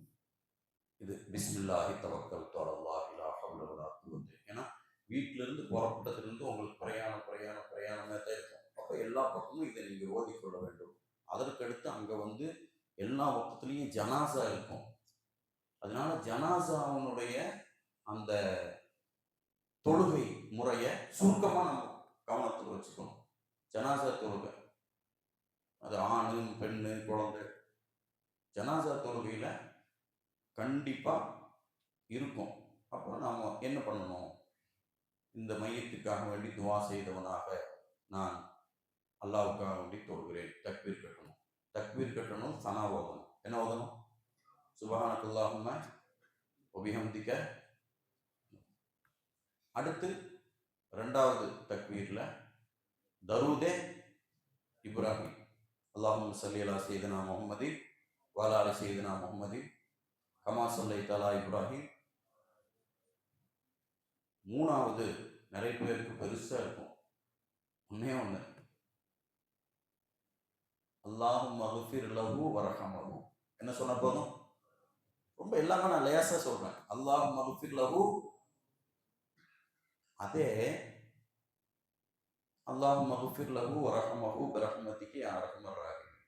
இது பிஸ்மில்லாஹி தவக்கல்து அலல்லாஹ் லா ஹவ்ல வலா குவத்த. ஏன்னா வீட்டிலிருந்து புறப்பட்டதுலேருந்து உங்களுக்கு பிரயாணமே தான் இருக்கும். அப்போ எல்லா பக்கமும் இதை நீங்கள் ஓதிக்கொள்ள வேண்டும். அதற்கடுத்து அங்கே எல்லா பக்கத்துலேயும் ஜனாசா இருக்கும். அதனால ஜனாசாவுடைய அந்த தொழுகை முறையை சுருக்கமாக நம்ம கவனத்தில் வச்சுக்கணும். ஜனாசா தொழுகை, அது ஆணு பெண்ணு குழந்தை ஜனாசா தொழுகையில் கண்டிப்பாக இருக்கும். அப்போ நாம் என்ன பண்ணணும்? இந்த மையத்துக்காக வேண்டி துவா செய்தவனாக நான் அல்லாவுக்காக வேண்டி தொழுகிறேன், தக்பீர் கட்டணும். தக்பீர் கட்டணும், சனா ஓதணும். என்ன ஓதணும்? சுபஹானக்கல்லாஹும்ம வபிஹம்திக. அடுத்து ரெண்டாவது தக்பீர்ல தரூதே இப்ராஹிம், அல்லாஹும்ம ஸல்லி அலா சய்யிதினா முஹம்மதின் வ அலா ஆலி சய்யிதினா முஹம்மதின் கமா ஸல்லைத அலா இப்ராஹிம். மூணாவது நிறைய பேருக்கு பெருசா இருக்கும், ஒன்னே ஒன்று, அல்லாஹும்ம ஃபிர் லஹு வர்ஹம்ஹு. என்ன சொன்ன போதும்? ரொம்ப எல்லாமே நான் லேசா சொல்றேன். அல்லாஹும்ம ஃபிர் லஹு. அதே அல்லாஹும்ம ஃபிர் லஹு வர்ஹம்ஹு பிரஹ்மதிக யா அர்ஹமர் ராஹிமீன்.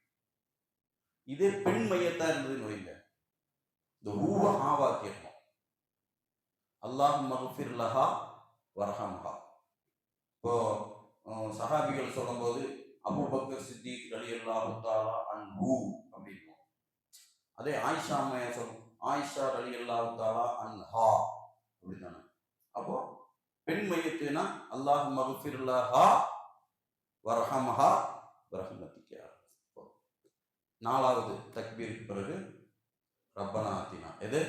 இதே பெண் மையத்தா இருந்ததுன்னு வைங்க, இந்த ஹூவ ஹாவா கேட்கும். அல்லாஹும்ம ஃபிர் லஹா வர்ஹம்ஹா. இப்போ சஹாபிகள் சொல்லும்போது அபூபக்கர் சித்திக் ரலியல்லாஹு தஆலா அன்ஹு அப்படின்னும். அதே ஆயிஷா அம்மையா சொல்லும், ஆயிஷா ரலியல்லாஹு தஆலா அன்ஹா அப்படிதானே. அப்போ பெண் மையத்துனா அல்லாஹும்ம ஃபிர் லஹா வர்ஹம்ஹா பிரஹ்மதிக. நாலாவது தக்பீருக்கு பிறகு ரப்பனா ஆத்தினா எது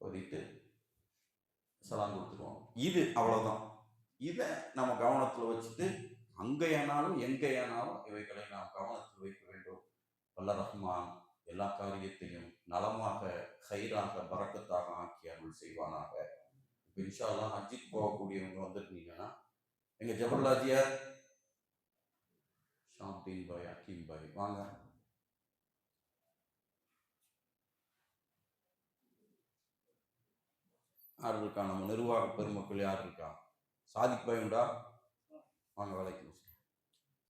ஓதிட்டு சலாம் கொடுத்துருவோம். இது அவ்வளவுதான். இதை நம்ம கவனத்தில் வச்சுட்டு அங்கேயானாலும் எங்கேயானாலும் இவைகளை நாம் கவனத்தில் வைக்க வேண்டும். வல்ல ரஹ்மான் எல்லா காரியத்தையும் நலமாக ஹைராக பரக்கத்தாக ஆக்கி அருள் செய்வானாக. இப்போ இன்ஷா அல்லாஹ் ஹஜ்ஜுக்கு போகக்கூடியவங்க வந்துருந்தீங்கன்னா எங்க ஜபர்லாஜியார் ஷாம்பீன் பாய் அக்கீம் பாய் வாங்க. யார் இருக்கா? நம்ம நிர்வாக பெருமக்கள் யார் இருக்கா? சாதிக் பாய் உண்டா? வாங்க, வலைக்கும்.